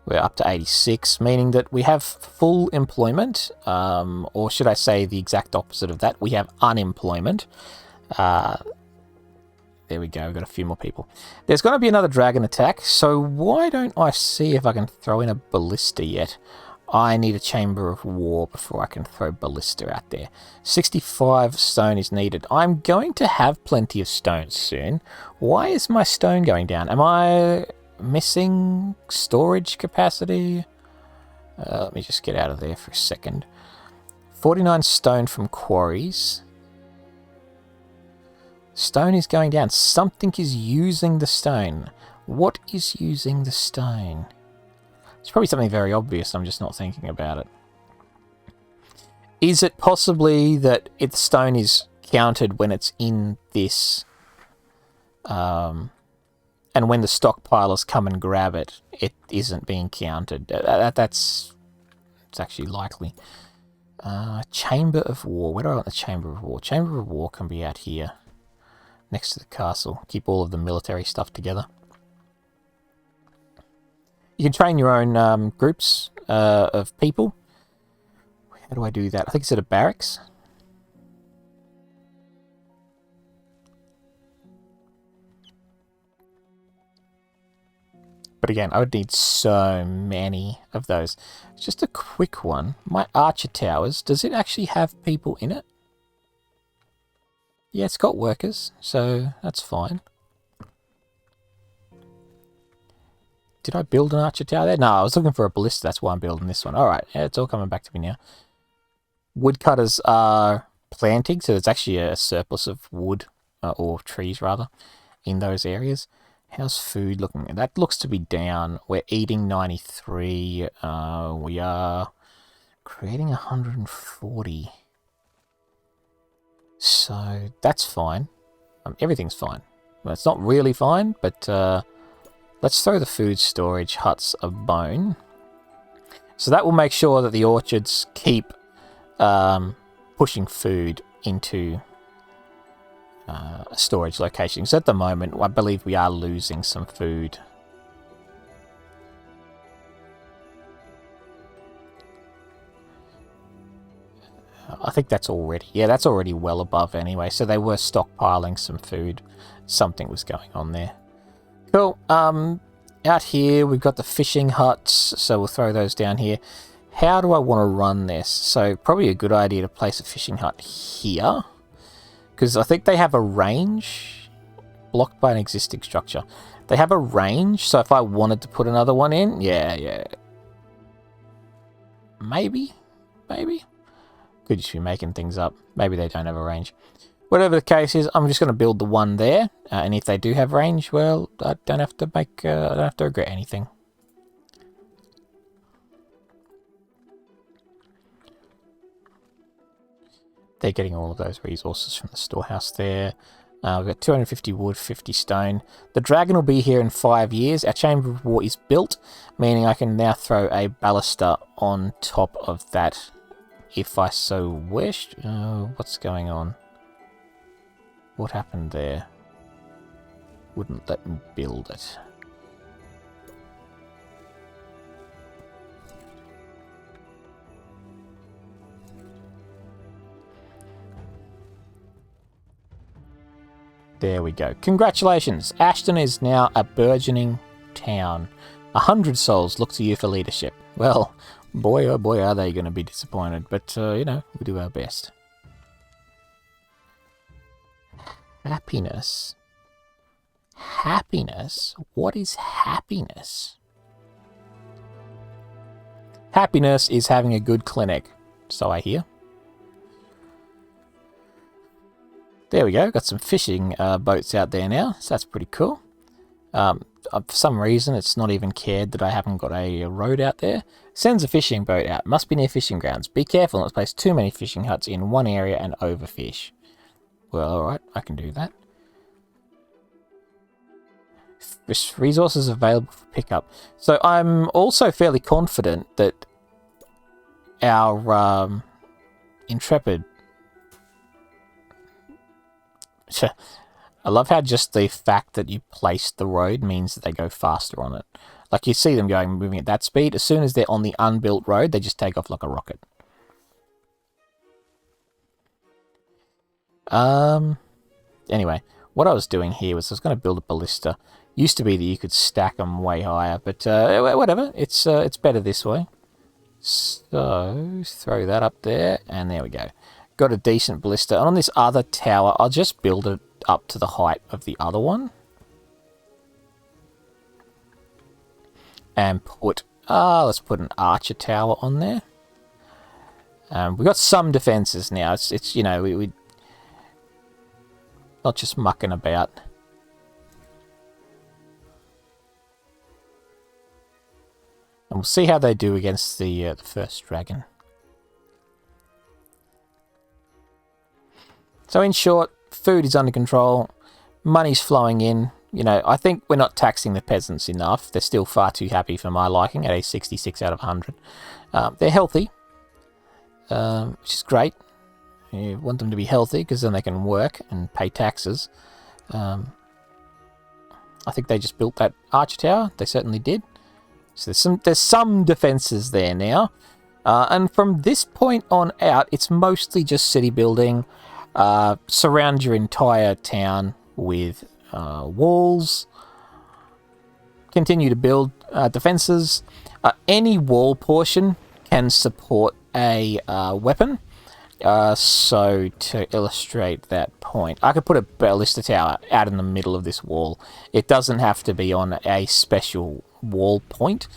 we're up to 86, meaning that we have full employment, or should I say the exact opposite of that, we have unemployment. There we go, we've got a few more people. There's going to be another dragon attack, so why don't I see if I can throw in a ballista yet? I need a chamber of war before I can throw ballista out there. 65 stone is needed. I'm going to have plenty of stone soon. Why is my stone going down? Am I missing storage capacity? Let me just get out of there for a second. 49 stone from quarries. Stone is going down. Something is using the stone. What is using the stone? It's probably something very obvious, I'm just not thinking about it. Is it possibly that its stone is counted when it's in this, and when the stockpilers come and grab it, it isn't being counted? It's actually likely. Chamber of War. Where do I want the Chamber of War? Chamber of War can be out here, next to the castle. Keep all of the military stuff together. You can train your own groups of people. How do I do that? I think it's at a barracks. But again, I would need so many of those. Just a quick one. My archer towers, does it actually have people in it? Yeah, it's got workers, so that's fine. Did I build an archer tower there? No, I was looking for a ballista. That's why I'm building this one. Alright, yeah, it's all coming back to me now. Woodcutters are planting, so there's actually a surplus of wood, or trees rather, in those areas. How's food looking? That looks to be down. We're eating 93. We are creating 140. So that's fine. Everything's fine. Well, it's not really fine, but let's throw the food storage huts a bone. So that will make sure that the orchards keep pushing food into a storage location. So at the moment, I believe we are losing some food. think that's already... Yeah, that's already well above anyway. So they were stockpiling some food. Something was going on there. Cool. Out here, we've got the fishing huts. So we'll throw those down here. How do I want to run this? So probably a good idea to place a fishing hut here. Because I think they have a range blocked by an existing structure. They have a range, so if I wanted to put another one in, yeah. Maybe. Could just be making things up. Maybe they don't have a range. Whatever the case is, I'm just going to build the one there. And if they do have range, well, I don't have to I don't have to regret anything. They're getting all of those resources from the storehouse there. We've got 250 wood, 50 stone. The dragon will be here in 5 years. Our chamber of war is built, meaning I can now throw a ballista on top of that if I so wished. What's going on? What happened there? Wouldn't let me build it. There we go. Congratulations! Ashton is now a burgeoning town. 100 souls look to you for leadership. Well, boy oh boy are they going to be disappointed, but, you know, we do our best. Happiness? Happiness? What is happiness? Happiness is having a good clinic, so I hear. There we go, got some fishing boats out there now, so that's pretty cool. For some reason, it's not even cared that I haven't got a road out there. Sends a fishing boat out, must be near fishing grounds. Be careful not to place too many fishing huts in one area and overfish. Well, alright, I can do that. Resources available for pickup. So I'm also fairly confident that our Intrepid... I love how just the fact that you placed the road means that they go faster on it. Like you see them moving at that speed. As soon as they're on the unbuilt road, they just take off like a rocket. Anyway, what I was doing here was I was going to build a ballista. Used to be that you could stack them way higher, but whatever. It's better this way. So throw that up there, and there we go. Got a decent ballista. And on this other tower, I'll just build it up to the height of the other one. And put, let's put an archer tower on there. We've got some defenses now. It's you know, we not just mucking about. And we'll see how they do against the first dragon. So in short, food is under control, money's flowing in. You know, I think we're not taxing the peasants enough. They're still far too happy for my liking at a 66 out of 100. They're healthy, which is great. You want them to be healthy because then they can work and pay taxes. I think they just built that archer tower. They certainly did. So there's some defenses there now. And from this point on out, it's mostly just city building. Surround your entire town with walls. Continue to build defenses. Any wall portion can support a weapon. So to illustrate that point, I could put a ballista tower out in the middle of this wall. It doesn't have to be on a special wall point.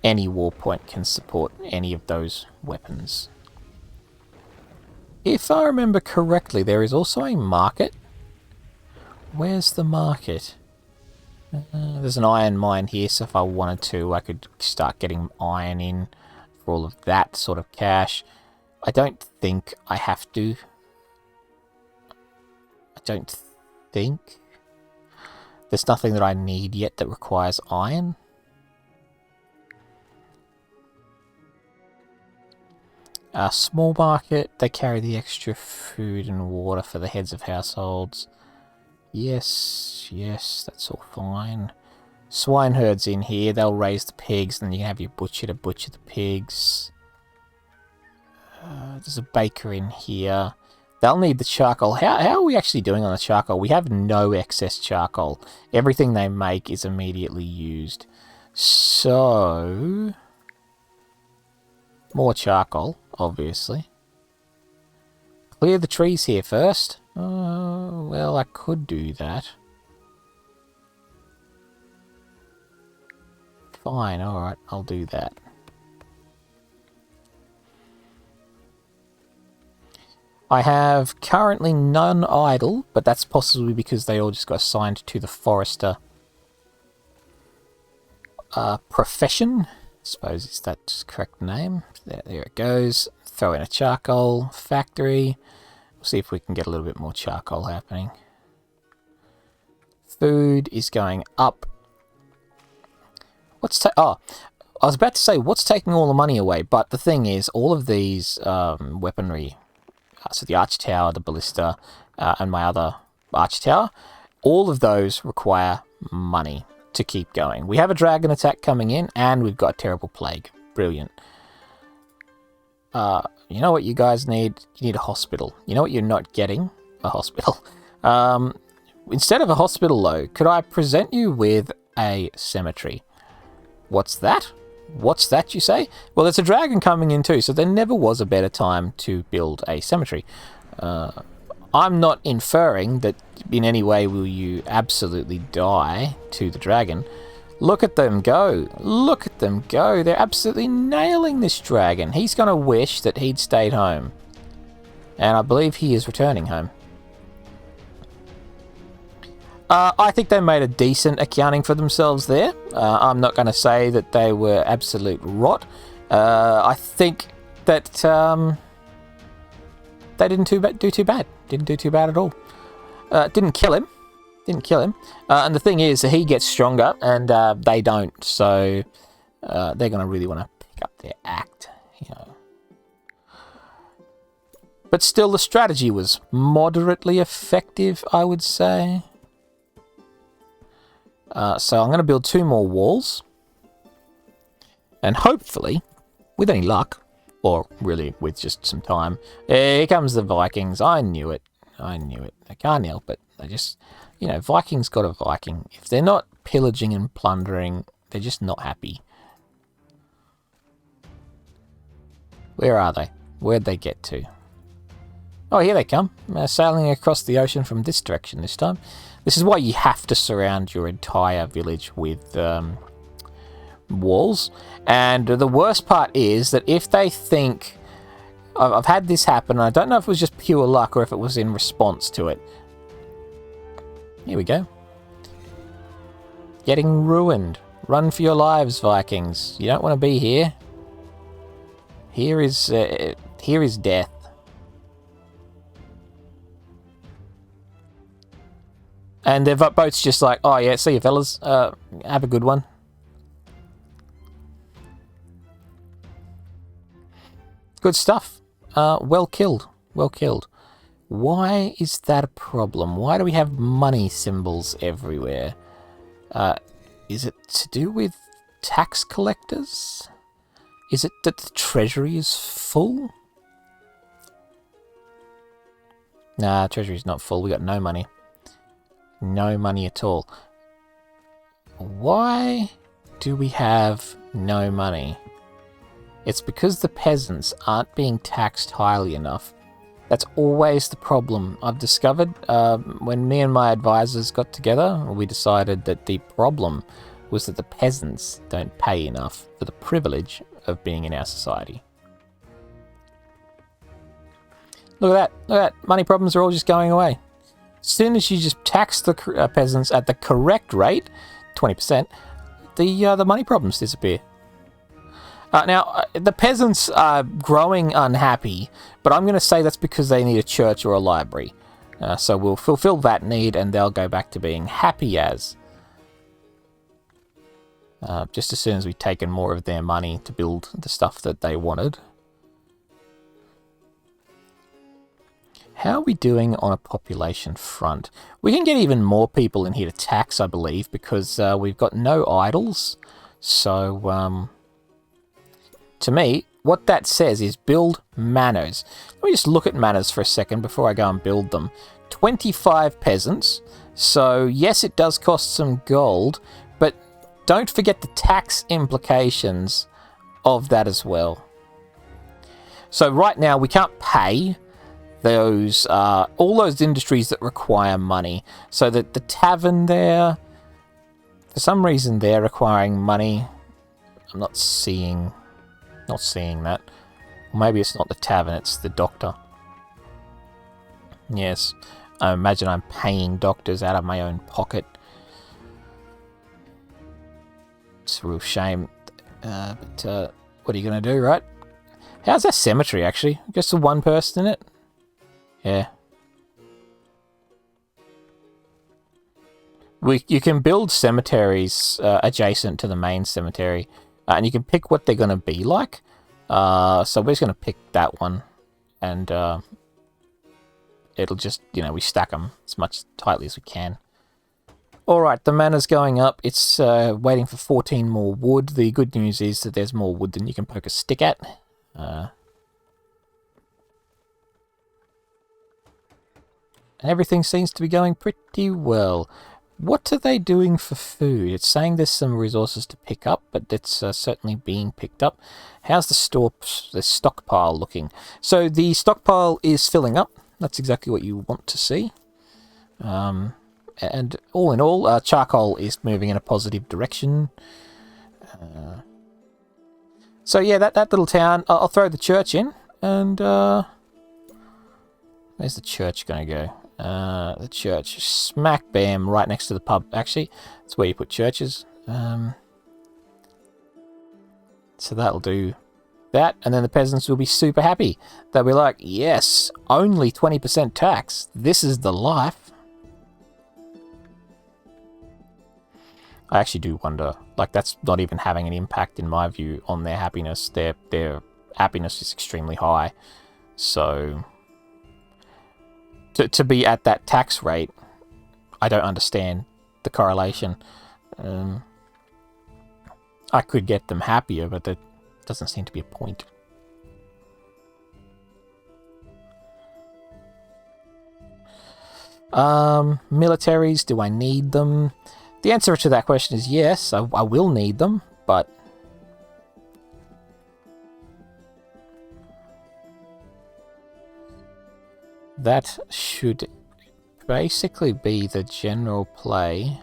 Any wall point can support any of those weapons. If I remember correctly, there is also a market. Where's the market? There's an iron mine here, so if I wanted to, I could start getting iron in for all of that sort of cash. I don't think I have to. I don't think. There's nothing that I need yet that requires iron. Small market, they carry the extra food and water for the heads of households. Yes, that's all fine. Swine herds in here, they'll raise the pigs, and then you can have your butcher to butcher the pigs. There's a baker in here. They'll need the charcoal. How are we actually doing on the charcoal? We have no excess charcoal. Everything they make is immediately used. So, more charcoal, obviously. Clear the trees here first. Well, I could do that. Fine, alright, I'll do that. I have currently none idle, but that's possibly because they all just got assigned to the forester profession. I suppose it's that correct name. There it goes. Throw in a charcoal factory. We'll see if we can get a little bit more charcoal happening. Food is going up. I was about to say, what's taking all the money away? But the thing is, all of these weaponry, so the archer tower, the ballista, and my other archer tower, all of those require money to keep going. We have a dragon attack coming in, and we've got a terrible plague. Brilliant. You know what you guys need? You need a hospital. You know what you're not getting? A hospital. Instead of a hospital, though, could I present you with a cemetery? What's that? What's that, you say? Well, there's a dragon coming in too, so there never was a better time to build a cemetery. I'm not inferring that in any way will you absolutely die to the dragon. Look at them go. Look at them go. They're absolutely nailing this dragon. He's going to wish that he'd stayed home. And I believe he is returning home. I think they made a decent accounting for themselves there. I'm not going to say that they were absolute rot. I think that they didn't do too bad. Didn't do too bad at all. Didn't kill him. And the thing is, he gets stronger, and they don't. So they're going to really want to pick up their act, you know. But still, the strategy was moderately effective, I would say. So I'm going to build 2 more walls. And hopefully, with any luck, or really with just some time, here comes the Vikings. I knew it. I can't help it. They just, you know, Vikings got a Viking. If they're not pillaging and plundering, they're just not happy. Where are they? Where'd they get to? Oh, here they come. Sailing across the ocean from this direction this time. This is why you have to surround your entire village with walls. And the worst part is that if they think... I've had this happen, and I don't know if it was just pure luck or if it was in response to it. Here we go. Getting ruined. Run for your lives, Vikings. You don't want to be here. Here is death. And their boat's just like, oh yeah, see you fellas, have a good one. Good stuff. Well killed. Why is that a problem? Why do we have money symbols everywhere? Is it to do with tax collectors? Is it that the treasury is full? Nah, treasury's not full. We got no money. No money at all. Why do we have no money? It's because the peasants aren't being taxed highly enough. That's always the problem. I've discovered when me and my advisors got together, we decided that the problem was that the peasants don't pay enough for the privilege of being in our society. Look at that. Money problems are all just going away. As soon as you just tax the peasants at the correct rate, 20%, the money problems disappear. Now, the peasants are growing unhappy, but I'm going to say that's because they need a church or a library. So we'll fulfill that need, and they'll go back to being happy as. Just as soon as we've taken more of their money to build the stuff that they wanted. How are we doing on a population front? We can get even more people in here to tax, I believe, because we've got no idols. So, to me, what that says is build manors. Let me just look at manors for a second before I go and build them. 25 peasants. So yes, it does cost some gold, but don't forget the tax implications of that as well. So right now we can't pay those all those industries that require money. So that the tavern there, for some reason, they're requiring money. I'm not seeing that. Or maybe it's not the tavern, it's the doctor. Yes, I imagine I'm paying doctors out of my own pocket. It's a real shame. But what are you going to do, right? How's that cemetery, actually? Just the one person in it? Yeah. You can build cemeteries adjacent to the main cemetery. And you can pick what they're going to be like. So we're just going to pick that one. And it'll just, we stack them as much tightly as we can. Alright, the manor's going up. It's waiting for 14 more wood. The good news is that there's more wood than you can poke a stick at. And everything seems to be going pretty well. What are they doing for food? It's saying there's some resources to pick up, but it's certainly being picked up. How's the stockpile looking? So the stockpile is filling up. That's exactly what you want to see. And all in all, charcoal is moving in a positive direction. So yeah, that little town, I'll throw the church in. And where's the church going to go? The church, smack bam, right next to the pub. Actually, that's where you put churches. So that'll do that, and then the peasants will be super happy. They'll be like, yes, only 20% tax. This is the life. I actually do wonder, like, that's not even having an impact, in my view, on their happiness. Their happiness is extremely high. So to be at that tax rate, I don't understand the correlation. I could get them happier, but that doesn't seem to be a point. Militaries, do I need them? The answer to that question is yes, I will need them, but that should basically be the general play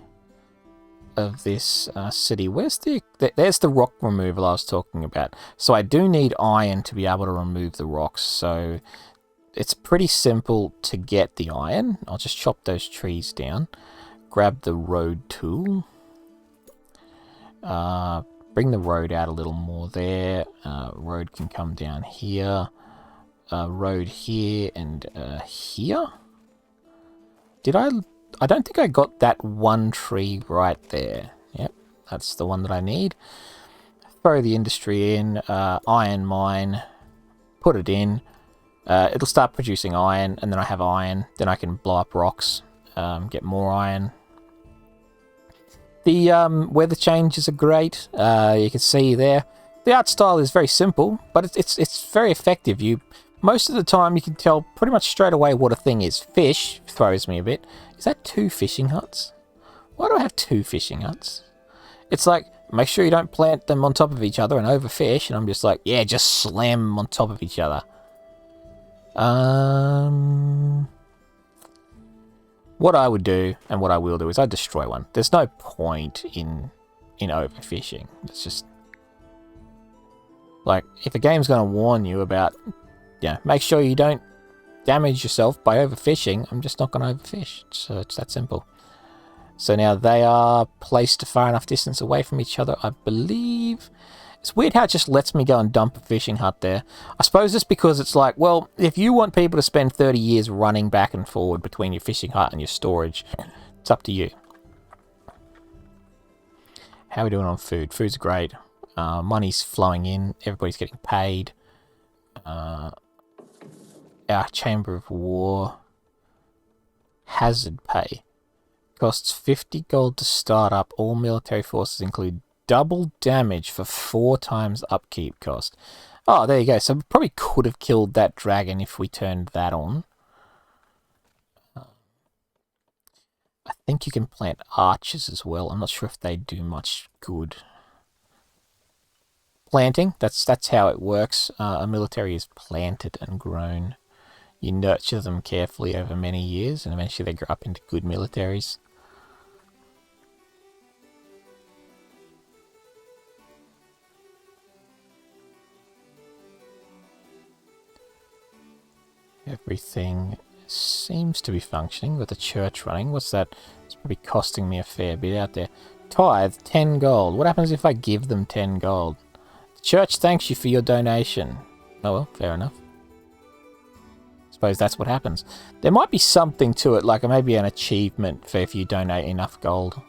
of this city. Where's there's the rock removal I was talking about. So I do need iron to be able to remove the rocks. So it's pretty simple to get the iron. I'll just chop those trees down. Grab the road tool. Bring the road out a little more there. Road can come down here. Road here and here. Did I don't think I got that one tree right there. Yep, that's the one that I need. Throw the industry in, iron mine, put it in. It'll start producing iron, and then I have iron. Then I can blow up rocks, get more iron. The weather changes are great. You can see there. The art style is very simple, but it's very effective. Most of the time you can tell pretty much straight away what a thing is. Fish throws me a bit. Is that 2 fishing huts? Why do I have 2 fishing huts? It's like, make sure you don't plant them on top of each other and overfish. And I'm just like, yeah, just slam them on top of each other. What I would do, and what I will do, is I'd destroy one. There's no point in overfishing. It's just like, if a game's going to warn you about, make sure you don't damage yourself by overfishing, I'm just not going to overfish. So it's that simple. So now they are placed a far enough distance away from each other, I believe. It's weird how it just lets me go and dump a fishing hut there. I suppose it's because it's like, well, if you want people to spend 30 years running back and forward between your fishing hut and your storage, it's up to you. How are we doing on food? Food's great. Money's flowing in. Everybody's getting paid. Our Chamber of War hazard pay costs 50 gold to start up. All military forces include double damage for 4 times upkeep cost. Oh, there you go. So we probably could have killed that dragon if we turned that on. I think you can plant archers as well. I'm not sure if they do much good. Planting, that's how it works. A military is planted and grown. You nurture them carefully over many years, and eventually they grow up into good militaries. Everything seems to be functioning with the church running. What's that? It's probably costing me a fair bit out there. Tithe, 10 gold. What happens if I give them 10 gold? The church thanks you for your donation. Oh well, fair enough. Suppose that's what happens. There might be something to it, like maybe an achievement for if you donate enough gold.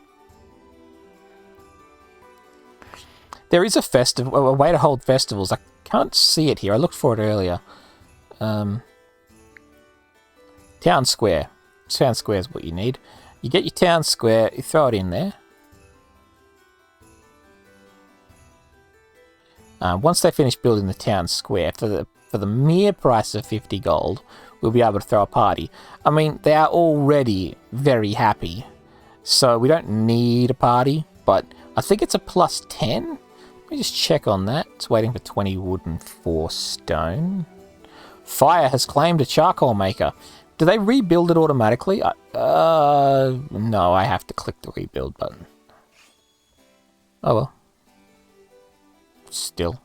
There is a festival, a way to hold festivals. I can't see it here. I looked for it earlier. Town square. Town square is what you need. You get your town square, you throw it in there. Once they finish building the town square, for the mere price of 50 gold, we'll be able to throw a party. I mean, they are already very happy, so we don't need a party, but I think it's a plus 10. Let me just check on that. It's waiting for 20 wood and 4 stone. Fire has claimed a charcoal maker. Do they rebuild it automatically? No, I have to click the rebuild button. Oh well. Still.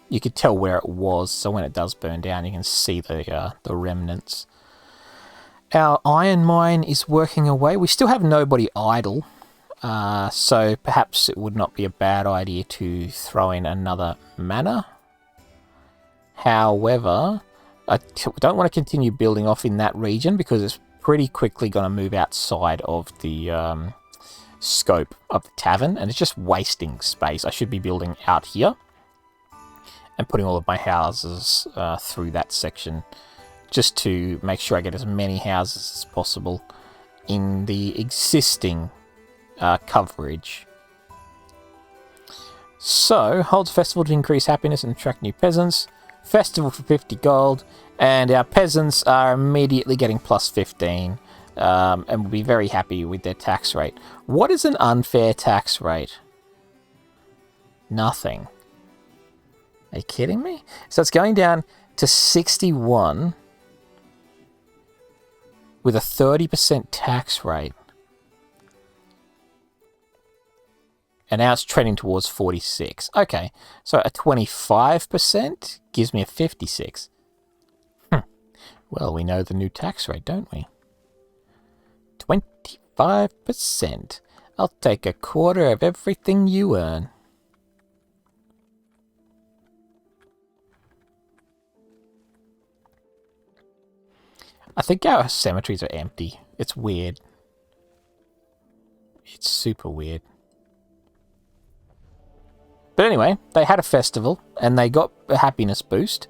You could tell where it was, so when it does burn down, you can see the remnants. Our iron mine is working away. We still have nobody idle, so perhaps it would not be a bad idea to throw in another manor. However, I don't want to continue building off in that region because it's pretty quickly going to move outside of the scope of the tavern, and it's just wasting space. I should be building out here and putting all of my houses through that section just to make sure I get as many houses as possible in the existing coverage. So, holds festival to increase happiness and attract new peasants. Festival for 50 gold, and our peasants are immediately getting plus 15, and will be very happy with their tax rate. What is an unfair tax rate? Nothing. Are you kidding me? So it's going down to 61 with a 30% tax rate. And now it's trending towards 46. Okay, so a 25% gives me a 56. Well, we know the new tax rate, don't we? 25%. I'll take a quarter of everything you earn. I think our cemeteries are empty. It's weird. It's super weird. But anyway, they had a festival, and they got a happiness boost,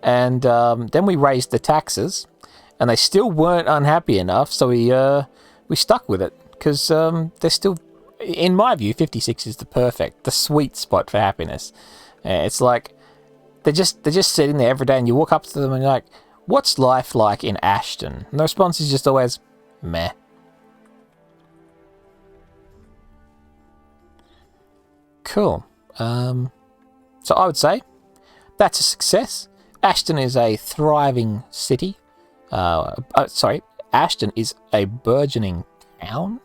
and then we raised the taxes, and they still weren't unhappy enough, so we stuck with it, because they're still, in my view, 56 is the sweet spot for happiness. It's like, they're just sitting there every day, and you walk up to them, and you're like, what's life like in Ashton? And the response is just always, meh. Cool. So I would say that's a success. Ashton is a thriving city. Ashton is a burgeoning town.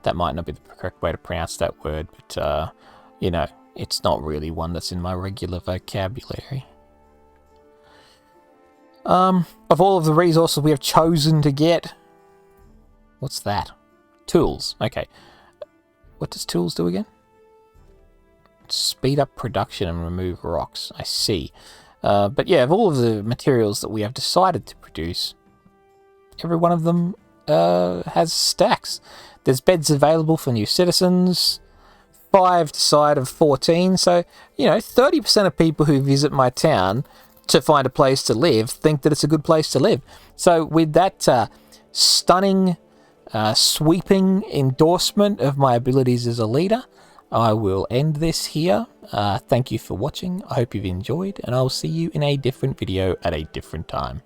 That might not be the correct way to pronounce that word, but, you know, it's not really one that's in my regular vocabulary. Of all of the resources we have chosen to get... What's that? Tools. Okay. What does tools do again? Speed up production and remove rocks. I see. But yeah, of all of the materials that we have decided to produce, every one of them has stacks. There's beds available for new citizens, 5 to side of 14, so, you know, 30% of people who visit my town to find a place to live think that it's a good place to live. So with that stunning, sweeping endorsement of my abilities as a leader, I will end this here. Thank you for watching. I hope you've enjoyed, and I'll see you in a different video at a different time.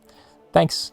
Thanks.